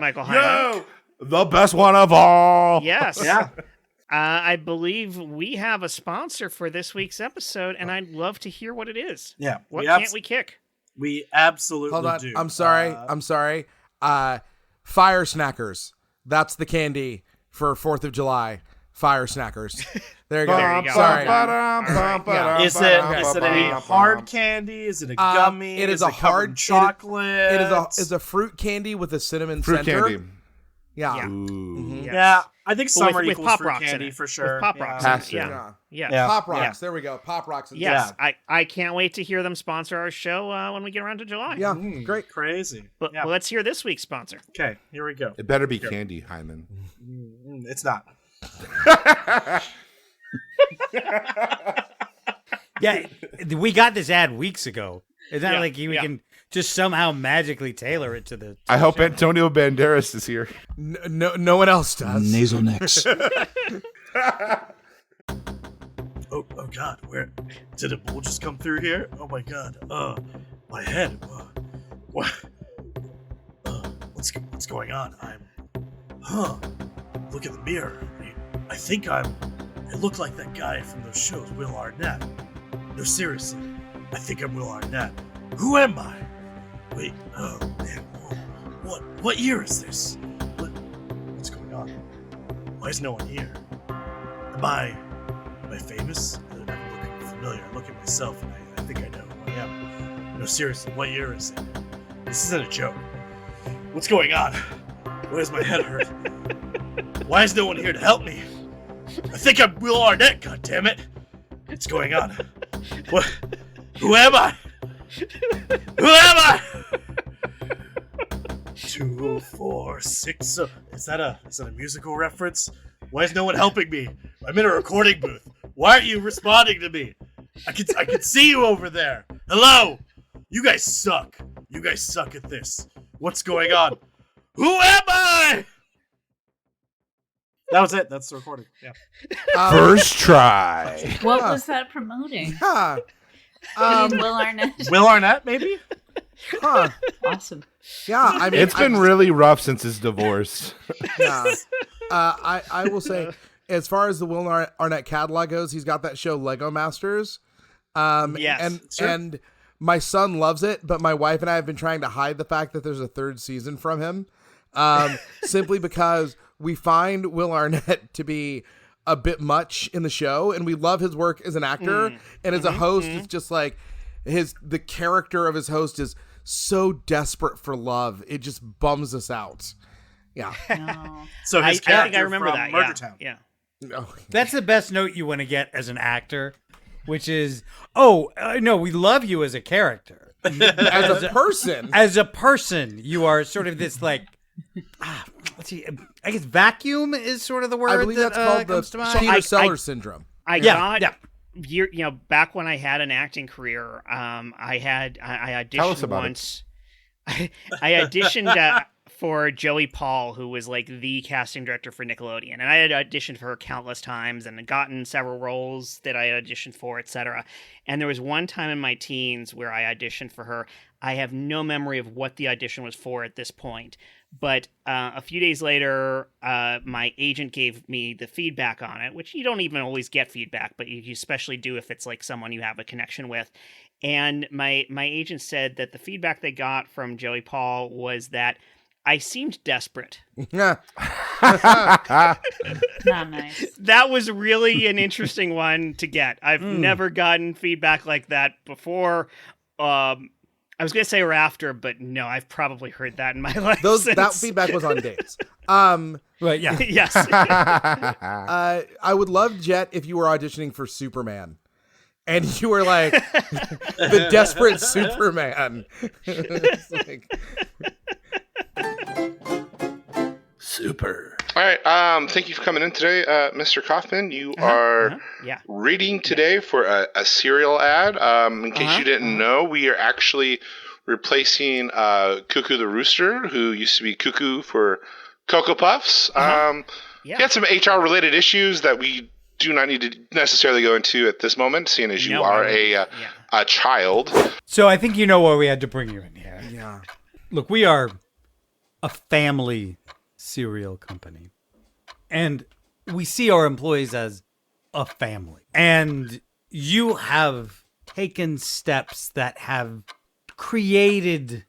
Michael Hyman. Yo, the best one of all. Yes. Yeah. I believe we have a sponsor for this week's episode, and I'd love to hear what it is. Yeah. What we can't we kick? We absolutely Hold on. do. I'm sorry. Fire Snackers. That's the candy for 4th of July. Fire Snackers. There you go. There you go. Sorry. Yeah. Is it a hard candy? Is it a gummy? it is it a hard- covered chocolate. It is a fruit candy with a cinnamon Fruit center. candy. Yeah. Ooh. Yes. Yeah, I think But summer with equals Pop fruit Rocks in candy it. for sure. With Pop Yeah. Rocks. Has to. Yeah. Yeah. Yeah. Pop Rocks. There we go. Pop Rocks. And Yes, Yeah. I can't wait to hear them sponsor our show when we get around to July. Yeah. Mm, Great. Crazy. But Yeah. let's hear this week's sponsor. Okay, here we go. It better be candy, Hyman. It's not. Yeah, we got this ad weeks ago. It's not Yeah, like we yeah. can just somehow magically tailor it to the. I hope Antonio Banderas is here. No one else does. Nasal necks. Oh God, where did a bull just come through here? Oh my God, my head. What? What's going on? Look at the mirror. I think I look like that guy from those shows, Will Arnett. No, seriously, I think I'm Will Arnett. Who am I? Wait, oh man, what year is this? What's going on? Why is no one here? Am I famous? I'm looking familiar. I look at myself and I think I know who I am. No, seriously, what year is it? This isn't a joke. What's going on? Why does my head hurt? Why is no one here to help me? I think I'm Will Arnett, goddammit! What's going on? What? Who am I? Who am I? 246. Is that a musical reference? Why is no one helping me? I'm in a recording booth. Why aren't you responding to me? I can see you over there. Hello. You guys suck. You guys suck at this. What's going on? Who am I? That was it. That's the recording. Yeah. First try. What was that promoting? Yeah. You mean Will Arnett? Will Arnett, maybe? Huh. Awesome. Yeah. I mean, It's been really rough since his divorce. Yeah. I will say, as far as the Will Arnett catalog goes, he's got that show Lego Masters. Yes. And Sure. and my son loves it, but my wife and I have been trying to hide the fact that there's a third season from him, simply because we find Will Arnett to be a bit much in the show, and we love his work as an actor and as a host. It's just like the character of his host is so desperate for love, it just bums us out. Yeah. No. So I his think I character remember from that. Murder Yeah. Town. Yeah. No. That's the best note you want to get as an actor, which is, no, we love you as a character. As a person. As a person, you are sort of this like, let's see, I guess vacuum is sort of the word I believe that that's called comes to the mind. Peter Sellers syndrome. I Yeah, got back when I had an acting career, I Tell us auditioned about it. once. I auditioned for Joey Paul, who was like the casting director for Nickelodeon, and I had auditioned for her countless times and had gotten several roles that I had auditioned for, etc. And there was one time in my teens where I auditioned for her. I have no memory of what the audition was for at this point, but a few days later, my agent gave me the feedback on it, which you don't even always get feedback, but you especially do if it's like someone you have a connection with. And my agent said that the feedback they got from Joey Paul was that I seemed desperate. Yeah. Not nice. That was really an interesting one to get. I've never gotten feedback like that before. I was going to say or after, but no, I've probably heard that in my life. That feedback was on dates. Right, yeah. Yes. I would love, Jett, if you were auditioning for Superman. And you were like the desperate Superman. It's like, Super. All right. Thank you for coming in today, Mr. Kaufman. You are Yeah. reading today for a cereal ad. In case you didn't know, we are actually replacing Cuckoo the Rooster, who used to be Cuckoo for Coco Puffs. He had some HR-related issues that we do not need to necessarily go into at this moment, seeing as you are a child. So I think you know why we had to bring you in here. yeah. Look, we are a family cereal company, and we see our employees as a family. And you have taken steps that have created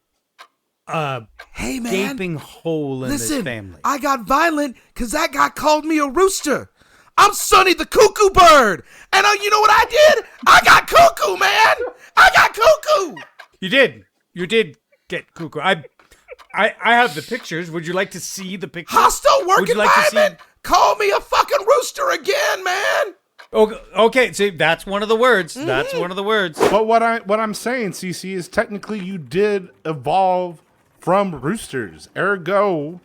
a Hey, man. gaping hole in Listen, this family. I got violent because that guy called me a rooster. I'm Sonny the Cuckoo Bird. And you know what I did? I got cuckoo, man. I got cuckoo. You did get cuckoo. I have the pictures. Would you like to see the pictures? Hostile work Would you like to environment. Call me a fucking rooster again, man. Okay, see, that's one of the words. That's one of the words. But what I'm saying, CC, is technically you did evolve from roosters. Ergo,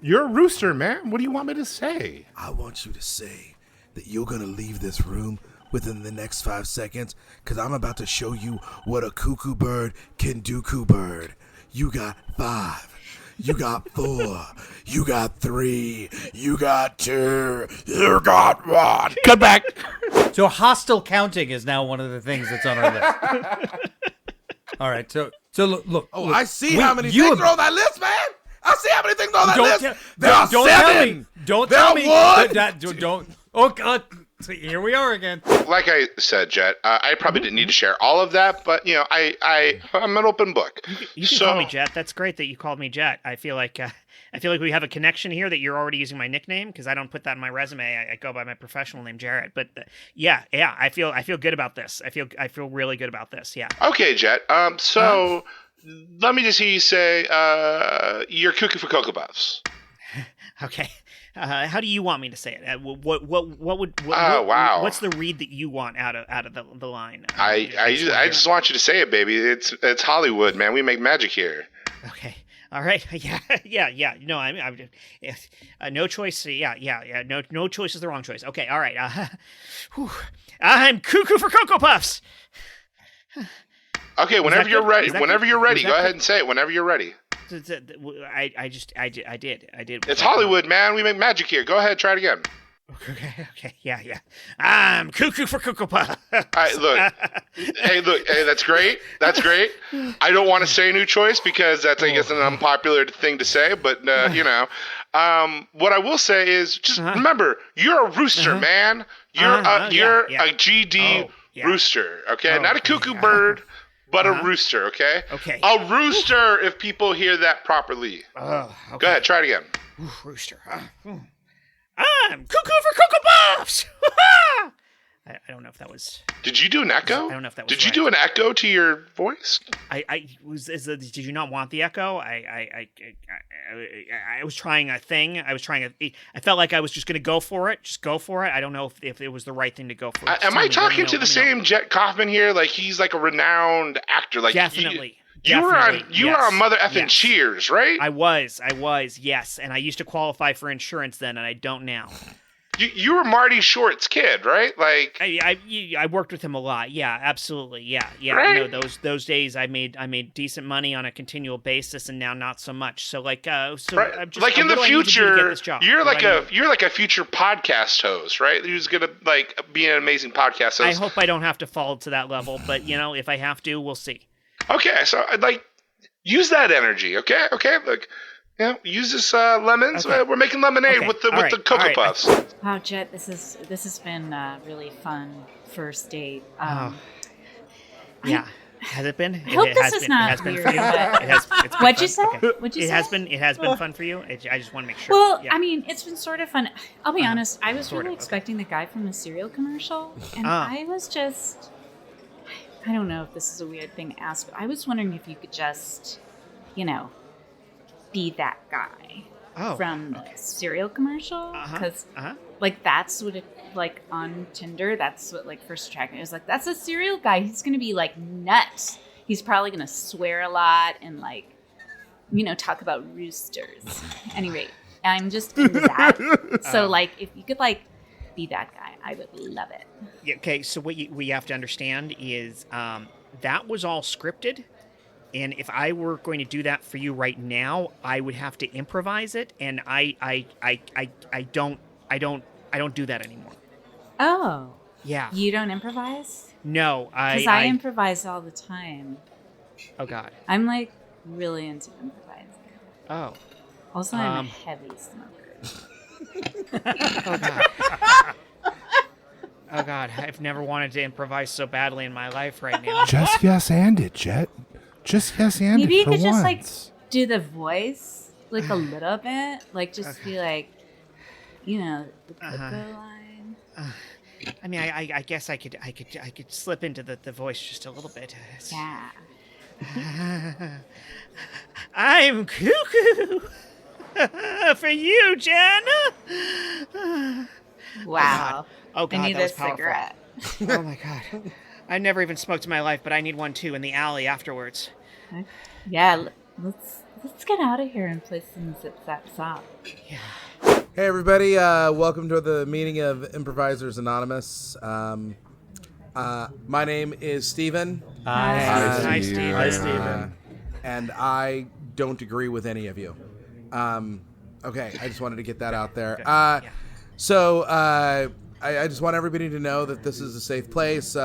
you're a rooster, man. What do you want me to say? I want you to say that you're going to leave this room within the next 5 seconds because I'm about to show you what a cuckoo bird can do, Coo Bird. You got 5. You got 4. You got 3. You got 2. You got 1. Come back. So hostile counting is now one of the things that's on our list. All right, so look. Oh, look, I see how many things are on that list, man. I see how many things are on that list. There are don't 7. tell me. Don't There tell are me. 1. Don't. Oh God. So here we are again. Like I said, Jett, I probably didn't need to share all of that, but I'm an open book. You can call me Jett. That's great that you called me Jett. I feel like we have a connection here that you're already using my nickname because I don't put that in my resume. I go by my professional name, Jarrett. But yeah, I feel good about this. I feel really good about this. Yeah. Okay, Jett. So let me just hear you say you're cuckoo for Coco Puffs. Okay. How do you want me to say it? What wow. What's the read that you want out of the line? I just want you to say it, baby. It's Hollywood, man. We make magic here. Okay. All right. Yeah. No, no choice. Yeah. No choice is the wrong choice. Okay. All right. I'm cuckoo for Coco Puffs. Okay, whenever you're ready. Whenever you're ready, go that ahead and say it. Whenever you're ready. I did. It's Hollywood, man. We make magic here. Go ahead, try it again. Okay. Yeah. I'm cuckoo for Coco Puffs. All right, look. Hey, that's great. I don't want to say new choice because that's, I guess, an unpopular thing to say, but, what I will say is just remember, you're a rooster, man. You're a GD rooster, okay? Not a cuckoo bird, but a rooster, okay? Okay. A rooster, if people hear that properly. Oh, okay. Go ahead, try it again. Rooster. I'm cuckoo for Coco Puffs. I don't know if that was. Did you do an echo? I don't know if that was. Did you do an echo to your voice? Did you not want the echo? I was trying a thing. I felt like I was just gonna go for it. Just go for it. I don't know if it was the right thing to go for. Am I talking to the same Jett Kaufman here? Like he's like a renowned actor. Like definitely. You were on Mother Effing Cheers, right? I was, yes, and I used to qualify for insurance then, and I don't now. You were Marty Short's kid, right? Like I worked with him a lot. Yeah, absolutely. Yeah. Right? No, those days I made decent money on a continual basis, and now not so much. So right. I'm just, like in the future, you're like a future podcast host, right? Who's gonna like be an amazing podcast host. I hope I don't have to fall to that level, but if I have to, we'll see. Okay, so I'd like use that energy. Okay. Look, use this lemons. Okay. We're making lemonade with the Coco Puffs. Wow, Jett, this has been a really fun first date. Yeah. Has it been? I hope this is not weird. What'd you say? Okay. What'd you say? It has been fun for you. I just want to make sure. Well, yeah. I mean, it's been sort of fun. I'll be honest. I was really expecting the guy from the cereal commercial, and I was just. I don't know if this is a weird thing to ask, but I was wondering if you could just, be that guy from the cereal commercial. Because, that's what it, like, on Tinder, that's what, like, first attracted me. I was like, that's a cereal guy. He's going to be, like, nuts. He's probably going to swear a lot and, like, talk about roosters. Anyway, I'm just into that. So, like, if you could, like, be that guy, I would love it. Yeah, okay, so what we have to understand is that was all scripted, and if I were going to do that for you right now, I would have to improvise it, and I don't do that anymore. Oh. Yeah. You don't improvise? No, because I improvise all the time. Oh God. I'm like really into improvising. Oh. Also, I'm a heavy smoker. Oh God. Oh God, I've never wanted to improvise so badly in my life right now. Just yes and it, Jett. Just yes and Maybe it you for could just once. like do the voice like a little bit, like just be like, the Coco line. I mean, I guess I could slip into the voice just a little bit. Yeah. I'm cuckoo for you, Jen. Wow. Oh God, I need that was a powerful. cigarette. Oh my God. I never even smoked in my life, but I need one too in the alley afterwards. Yeah, let's get out of here and play some Zip Zap Zop. Yeah. Hey everybody, welcome to the meeting of Improvisers Anonymous. My name is Steven. Hi, Steven. Hi, Steven. And I don't agree with any of you. Okay, I just wanted to get that out there. So I just want everybody to know that this is a safe place.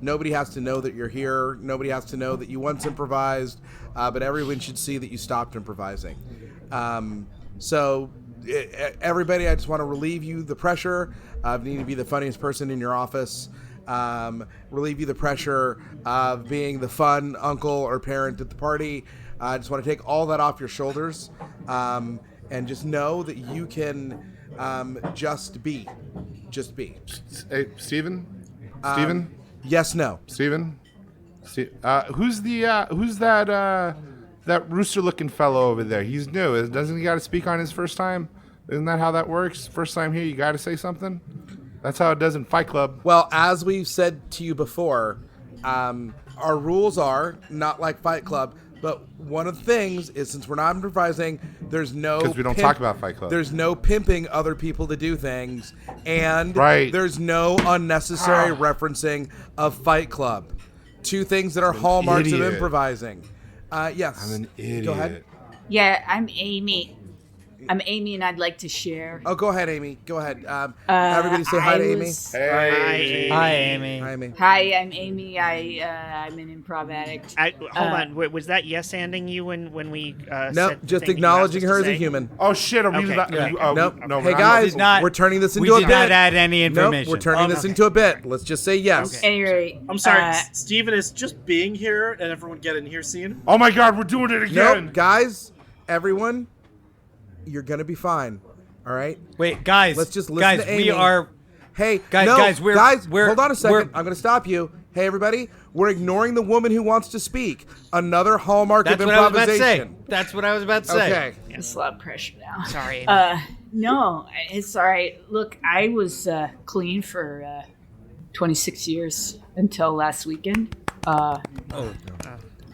Nobody has to know that you're here. Nobody has to know that you once improvised, but everyone should see that you stopped improvising. Everybody, I just want to relieve you the pressure of needing to be the funniest person in your office. Relieve you the pressure of being the fun uncle or parent at the party. I just want to take all that off your shoulders, and just know that you can just be. Hey, Steven? Steven? Yes, no. Steven? Who's that rooster-looking fellow over there? He's new. Doesn't he got to speak on his first time? Isn't that how that works? First time here, you got to say something? That's how it does in Fight Club. Well, as we've said to you before, our rules are not like Fight Club. But one of the things is, since we're not improvising, there's no Because we don't talk about Fight Club. There's no pimping other people to do things, and Right. there's no unnecessary referencing of Fight Club. Two things that are hallmarks of idiot. improvising. Yes. I'm an idiot. Go ahead. Yeah, I'm Amy. I'm Amy, and I'd like to share. Oh, go ahead, Amy. Go ahead. Everybody say hi to Amy. Hey. Hi, Amy. Hi, Amy. Hi, I'm Amy. I'm an improv addict. Hold on. Was that yes-anding you when we? Nope, said the just thing that you acknowledging asked us her to as a say? human. Oh shit! Are we? Okay. Not, Yeah. Nope. No, Hey we're guys, not- we're turning this We into a did bit. not add any Nope, information. we're turning this into a bit. Let's just say yes. Anyway, I'm sorry, Steven is just being here and everyone get in here scene. Oh my god, we're doing it again. Nope, guys, everyone, you're gonna be fine. All right. Wait, guys. Let's just listen guys, to Amy. we are. Hey, Guys, no, guys, we're- hold on a 2nd we're- I'm going to stop you. Hey, everybody, we're ignoring the woman who wants to speak. Another hallmark That's of what I was about to say. improvisation. That's what I was about to say. Okay. it's a lot of pressure now. Sorry. No, it's all right. Look, I was clean for 26 years until last weekend. I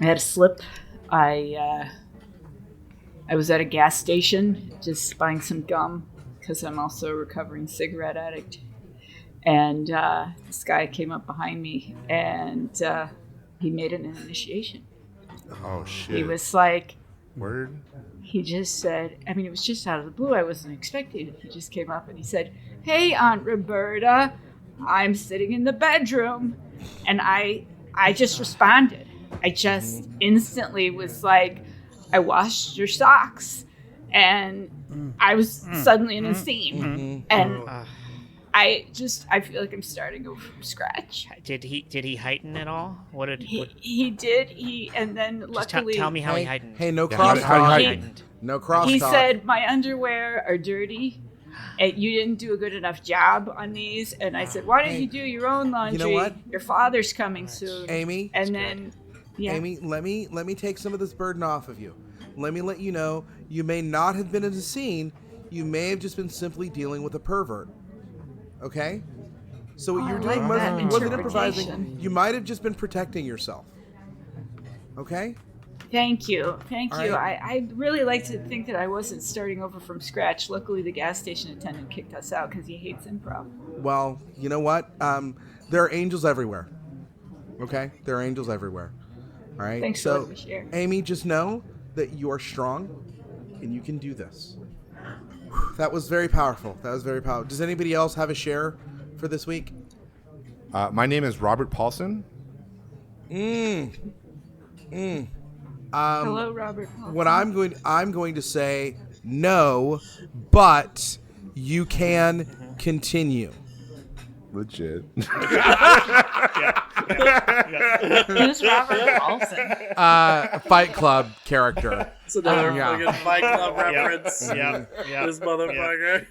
had a slip. I was at a gas station just buying some gum because I'm also a recovering cigarette addict. And this guy came up behind me and he made an initiation. Oh shit. He was like, Word. he just said, I mean, it was just out of the blue. I wasn't expecting it. He just came up and he said, "Hey, Aunt Roberta, I'm sitting in the bedroom." And I just responded. I just instantly was like, "I washed your socks." And I was suddenly in a scene. And I feel like I'm starting over from scratch. Did he heighten at all? What did He did. And then just luckily tell me how he Hey, heightened? hey, no Yeah, how do you crosstalk. heighten? No crosstalk. he said, "My underwear are dirty. And you didn't do a good enough job on these." And I said, "Why don't you do your own laundry? what? Your father's coming soon." Amy, And then, yeah. Amy, let me take some of this burden off of you. Let me let you know, you may not have been in a scene. You may have just been simply dealing with a pervert. Okay? So what Oh, you're I doing like that wasn't improvising. interpretation. You might have just been protecting yourself. Okay? Thank you. Thank All you. right. I really like to think that I wasn't starting over from scratch. Luckily, the gas station attendant kicked us out because he hates improv. Well, you know what? There are angels everywhere. Okay? There are angels everywhere. All right? Thanks for so, letting me share. Amy, just know that you are strong and you can do this. Whew, that was very powerful. That was very powerful. Does anybody else have a share for this week? My name is Robert Paulson. Hello, Robert. What I'm going to say no, but you can continue. Legit. Who's Robert Paulson? Fight Club character. It's another Yeah. fucking Fight Club reference. Yeah. This motherfucker.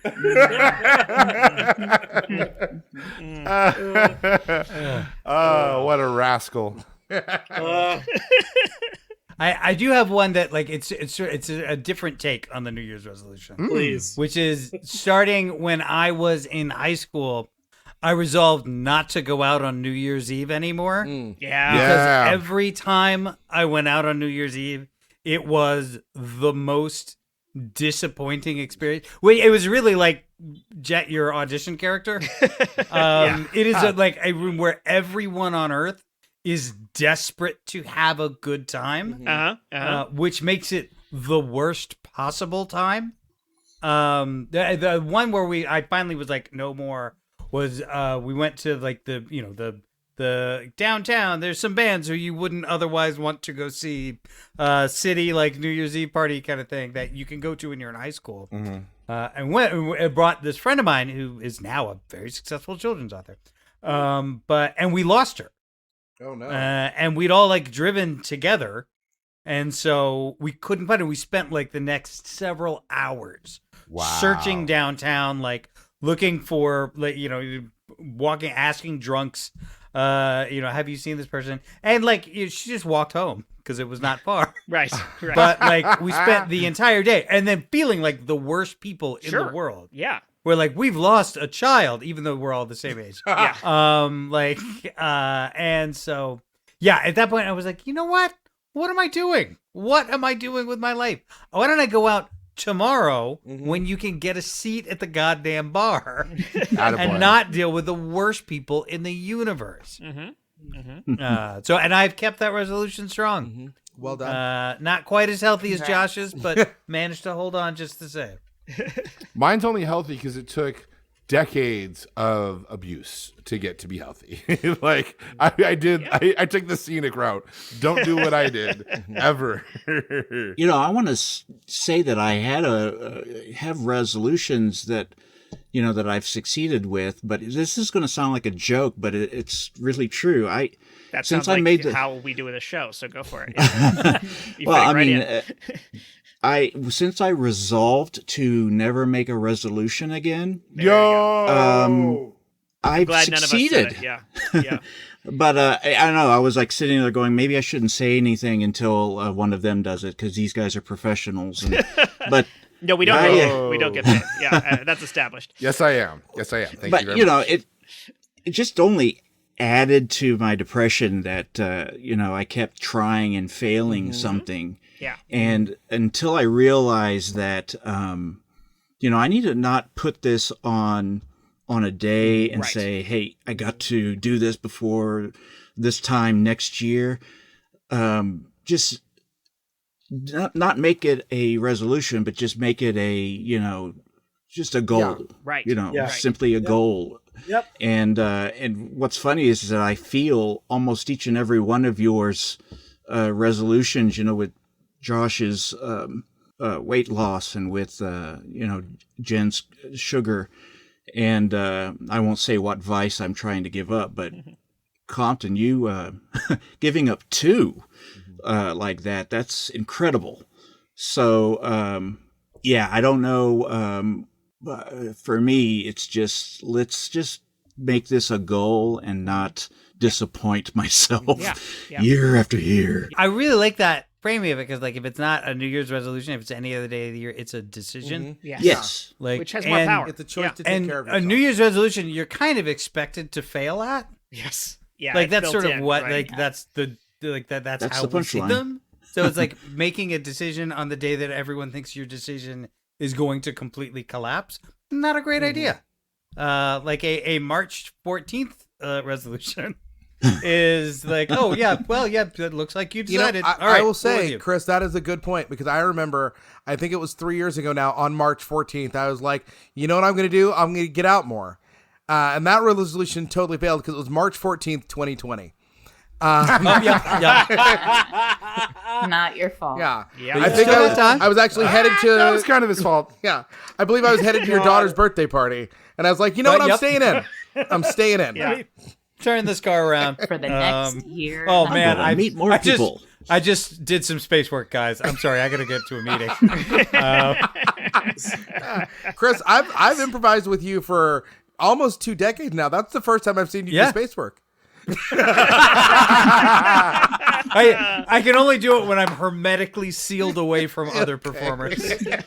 Oh, what a rascal. I do have one that like it's a different take on the New Year's resolution, Please. which is starting when I was in high school. I resolved not to go out on New Year's Eve anymore Yeah. Yeah. because every time I went out on New Year's Eve, it was the most disappointing experience. Wait, it was really like Jett, your audition character. It is like a room where everyone on Earth is desperate to have a good time, which makes it the worst possible time. The one where I finally was like, no more, was we went to like the downtown. There's some bands who you wouldn't otherwise want to go see, city like New Year's Eve party kind of thing that you can go to when you're in high school. And brought this friend of mine who is now a very successful children's author. And we lost her. Oh no. And we'd all like driven together. And so we couldn't find her. We spent like the next several hours searching downtown, like looking for, like, walking, asking drunks, have you seen this person? And like, she just walked home because it was not far. Right. But like, we spent the entire day and then feeling like the worst people in the world. Yeah. We're like, we've lost a child, even though we're all the same age. Yeah. And so, yeah, at that point I was like, you know what? what am I doing? What am I doing with my life? Why don't I go out tomorrow when you can get a seat at the goddamn bar and not deal with the worst people in the universe? So, and I've kept that resolution strong. Well done. Not quite as healthy as Josh's, but managed to hold on just the same. Mine's only healthy because it took decades of abuse to get to be healthy. Like I took the scenic route. Don't do what I did ever. I want to say that I had have resolutions that, that I've succeeded with, but this is going to sound like a joke, but it's really true. That since sounds I like made how we do with a show, so go for it. Yeah. Well, I mean, since I resolved to never make a resolution again, I've Glad succeeded. None of us said it. Yeah. But I don't know. I was like sitting there going, maybe I shouldn't say anything until one of them does it because these guys are professionals. But no, we don't. We don't get that. Yeah, that's established. Yes, I am. Thank you very you much. know, it just only added to my depression that I kept trying and failing something. Yeah. And until I realized that I need to not put this on a day and say, hey, I got to do this before this time next year. Just not make it a resolution, but just make it just a goal. Yeah. Right. Simply a goal. Yep. And what's funny is that I feel almost each and every one of yours resolutions, with Josh's weight loss and with Jen's sugar, and I won't say what vice I'm trying to give up, but Compton, you giving up 2 like that's incredible. So I don't know. For me, it's just let's just make this a goal and not disappoint myself year after year. I really like that framing of it because, like, if it's not a New Year's resolution, if it's any other day of the year, it's a decision. Yes. Like, which has more power. It's a choice to take care of a yourself. New Year's resolution, you're kind of expected to fail at. Yes. Yeah. Like it's that's built sort of in, what right? that's That's how the we see punchline. them. So it's like making a decision on the day that everyone thinks your decision is going to completely collapse. Not a great idea. Like a March 14th resolution is like, oh yeah, well yeah, it looks like you decided. All right, I will we're say, with you. Chris, that is a good point because I remember, I think it was 3 years ago now on March 14th, I was like, you know what I'm going to do? I'm going to get out more. And that resolution totally failed because it was March 14th, 2020. Not your fault. Yeah. Yeah. I think I was actually headed to. That was kind of his fault. Yeah. I believe I was headed to your daughter's birthday party. And I was like, you know what? I'm staying in. I'm staying in. Yeah. Turn this car around For the next year. Oh man, I meet more people. I just did some space work, guys. I'm sorry, I gotta get to a meeting. Chris, I've improvised with you for almost 2 decades now. That's the first time I've seen you do space work. I can only do it when I'm hermetically sealed away from other performers.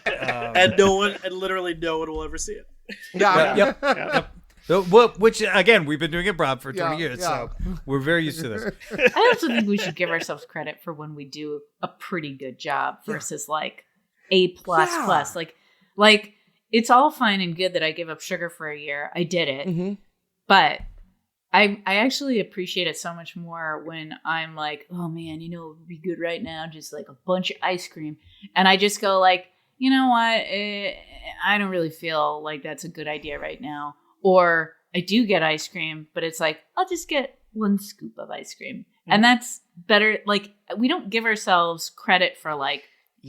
And literally no one will ever see it. Yep. So, which again, we've been doing improv for 20 years, so we're very used to this. I also think we should give ourselves credit for when we do a pretty good job versus like A++. Like it's all fine and good that I give up sugar for a year. I did it, but I actually appreciate it so much more when I'm like, oh man, it would be good right now, just like a bunch of ice cream, and I just go like, you know what, I don't really feel like that's a good idea right now. Or I do get ice cream, but it's like, I'll just get 1 scoop of ice cream. And that's better. Like, we don't give ourselves credit for like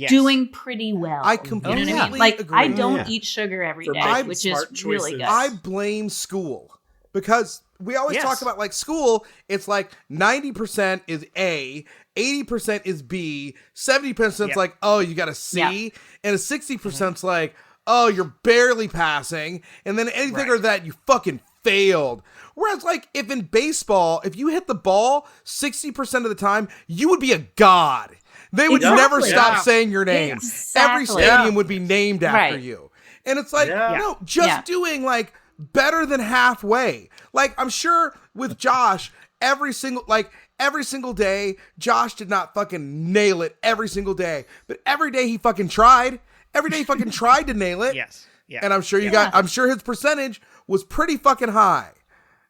doing pretty well. I completely you know what I mean? Like, agree. I don't eat sugar every day, which is really good. I blame school because we always talk about like school. It's like 90% is A, 80% is B, 70% is like, oh, you got a C, and a 60% is like, oh, you're barely passing, and then anything or that, you fucking failed. Whereas, like, if in baseball, if you hit the ball 60% of the time, you would be a god. They would never stop saying your name. Exactly. Every stadium would be named after you. And it's like, no, just doing, like, better than halfway. Like, I'm sure with Josh, every single day, Josh did not fucking nail it every single day, but every day he fucking tried. Every day he fucking tried to nail it. Yes. Yeah. And I'm sure I'm sure his percentage was pretty fucking high.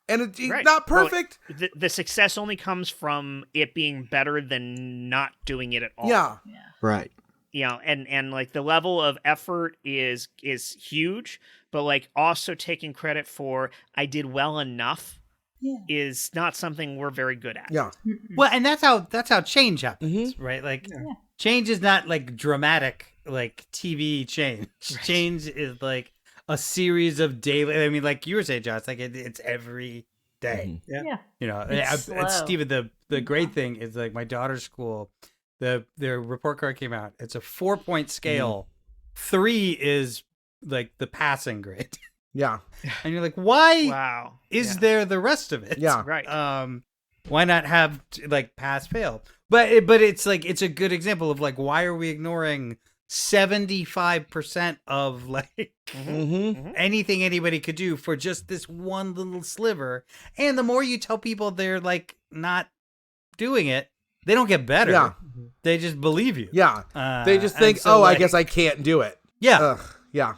And it's not perfect. Well, the success only comes from it being better than not doing it at all. Yeah. Right. You know, and like the level of effort is huge, but like also taking credit for I did well enough is not something we're very good at. Yeah. Well, and that's how change happens, right? Like change is not like dramatic like TV change. Right. Change is like a series of daily. I mean, like you were saying, Josh, like it's every day. Yeah. You know, It's and slow. Steven, the great thing is like my daughter's school, their report card came out. It's a 4-point scale. 3 is like the passing grade. Yeah. And you're like, why Wow. is there the rest of it? Yeah. Right. Why not have like pass fail? But it's like it's a good example of like why are we ignoring 75% of like anything anybody could do for just this one little sliver? And the more you tell people they're like not doing it, they don't get better. Yeah. They just believe you. Yeah. They just think, so, I like, guess I can't do it. Yeah. Ugh. Yeah.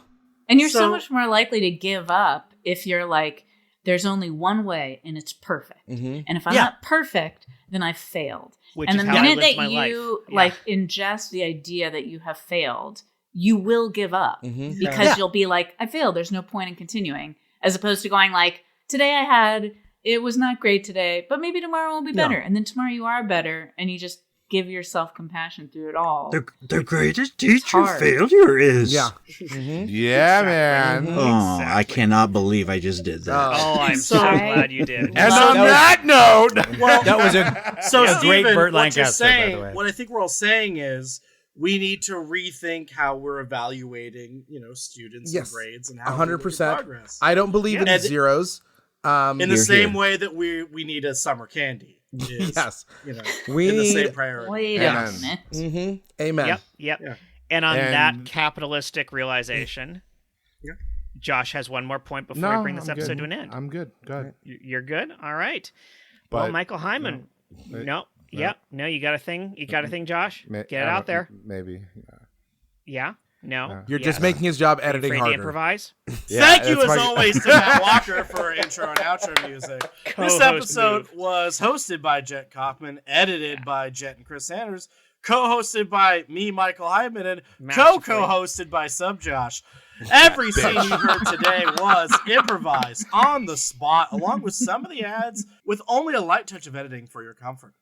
And you're so So- much more likely to give up if you're like, there's only one way and it's perfect. Mm-hmm. And if I'm Yeah. not perfect, then I failed. Which And is the how I minute lived that my you life. like ingest the idea that you have failed, you will give up Mm-hmm. because Yeah. you'll be like, I failed. There's no point in continuing. As opposed to going like, today it was not great today, but maybe tomorrow will be better. And then tomorrow you are better. And you just give yourself compassion through it all. The greatest teacher hard. failure is. Yeah. Yeah, man. Oh, I cannot believe I just did that. Oh, I'm so Right. glad you did. And So- on that note, Well, That was a so a great Steven, Burt what you're Lancaster, by the saying, way. what I think we're all saying is we need to rethink how we're evaluating, students Yes. and grades and how 100%. progress. I don't believe in And- zeros. In the You're same here. way that we need a summer candy. Is, Yes. we We in the same need. priority. Wait And a then- minute. Amen. Yep. Yeah. And on And- that capitalistic realization, Yeah. Josh has one more point before no, we bring this I'm episode good. to an end. I'm good. Go ahead. You're good. All right. Well, But- Michael Hyman. Wait, No. Yep. No, you got a thing. You got a thing, Josh. Get it out there. Maybe. Yeah. No. No. You're Yes. just making his job editing Afraid to harder. improvise. Yeah, Thank you, that's as my- always, to Matt Walker for intro and outro music. This Co-host episode move. was hosted by Jett Kaufman, edited by Jett and Chris Sanders, co-hosted by me, Michael Hyman, and Masterfully. co-hosted by Sub Josh. Every scene you heard today was improvised on the spot, along with some of the ads, with only a light touch of editing for your comfort.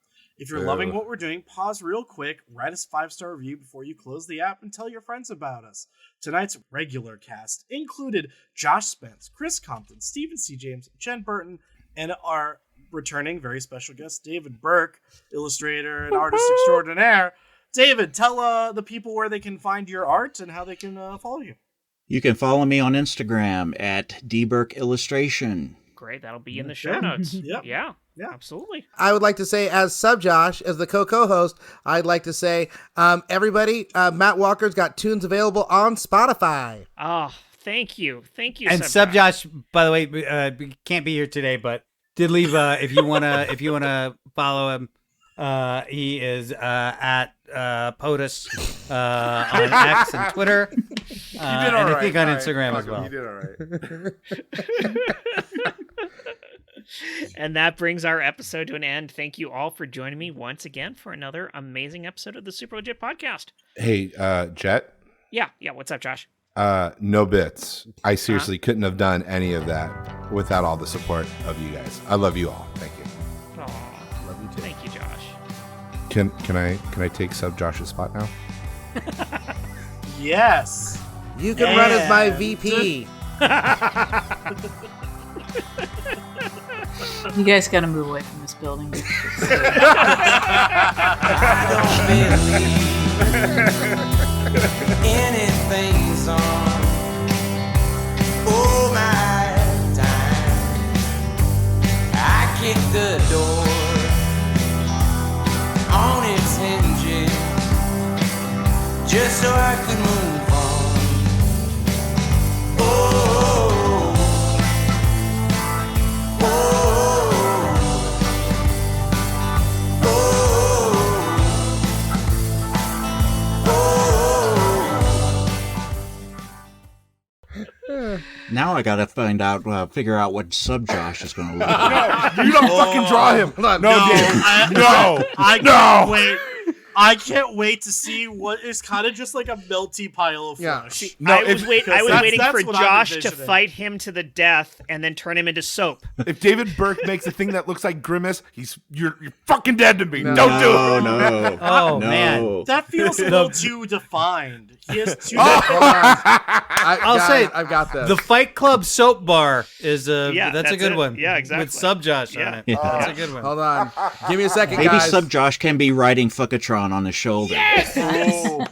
If you're loving what we're doing, pause real quick, write us a 5-star review before you close the app, and tell your friends about us. Tonight's regular cast included Josh Spence, Chris Compton, Stephen C. James, Jen Burton, and our returning very special guest, David Burk, illustrator and artist extraordinaire. David, tell the people where they can find your art and how they can follow you. You can follow me on Instagram at dburkillustration. Great. That'll be in the show notes. Yep. Yeah. Yeah. Absolutely. I would like to say, as Sub Josh, as the co-host, I'd like to say, everybody, Matt Walker's got tunes available on Spotify. Oh, thank you. Thank you. And Sub Josh, by the way, can't be here today, but did leave. If you wanna follow him, he is at POTUS on X and Twitter, and I think on Instagram as well. You did all right. And that brings our episode to an end. Thank you all for joining me once again for another amazing episode of the Super Legit Podcast. Hey, Jett. Yeah. What's up, Josh? No bits. I seriously couldn't have done any of that without all the support of you guys. I love you all. Thank you. Aw, Love you too. thank you, Josh. Can I take Sub Josh's spot now? Yes. You can run as my And- VP. You guys got to move away from this building. Anything's on. Oh my time. I kicked the door on its hinges just so I could move on. Oh, Now I gotta figure out what sub Josh is going to look like. You don't fucking draw him. Hold on. No, David. I can't wait. I can't wait to see what is kind of just like a melty pile of Yeah. flesh. I was waiting that's for what I'm Josh to envisioning. fight him to the death and then turn him into soap. If David Burke makes a thing that looks like Grimace, you're fucking dead to me. Don't do it. No. Oh, no. man. That feels a little too defined. He has too. I'll say I've got this. the Fight Club soap bar is Yeah, that's a that's good it. one. Yeah, exactly. With sub Josh on it. Yeah. That's a good one. Hold on. Give me a second, Maybe guys. sub Josh can be riding Fuckatron on his shoulder. Oh.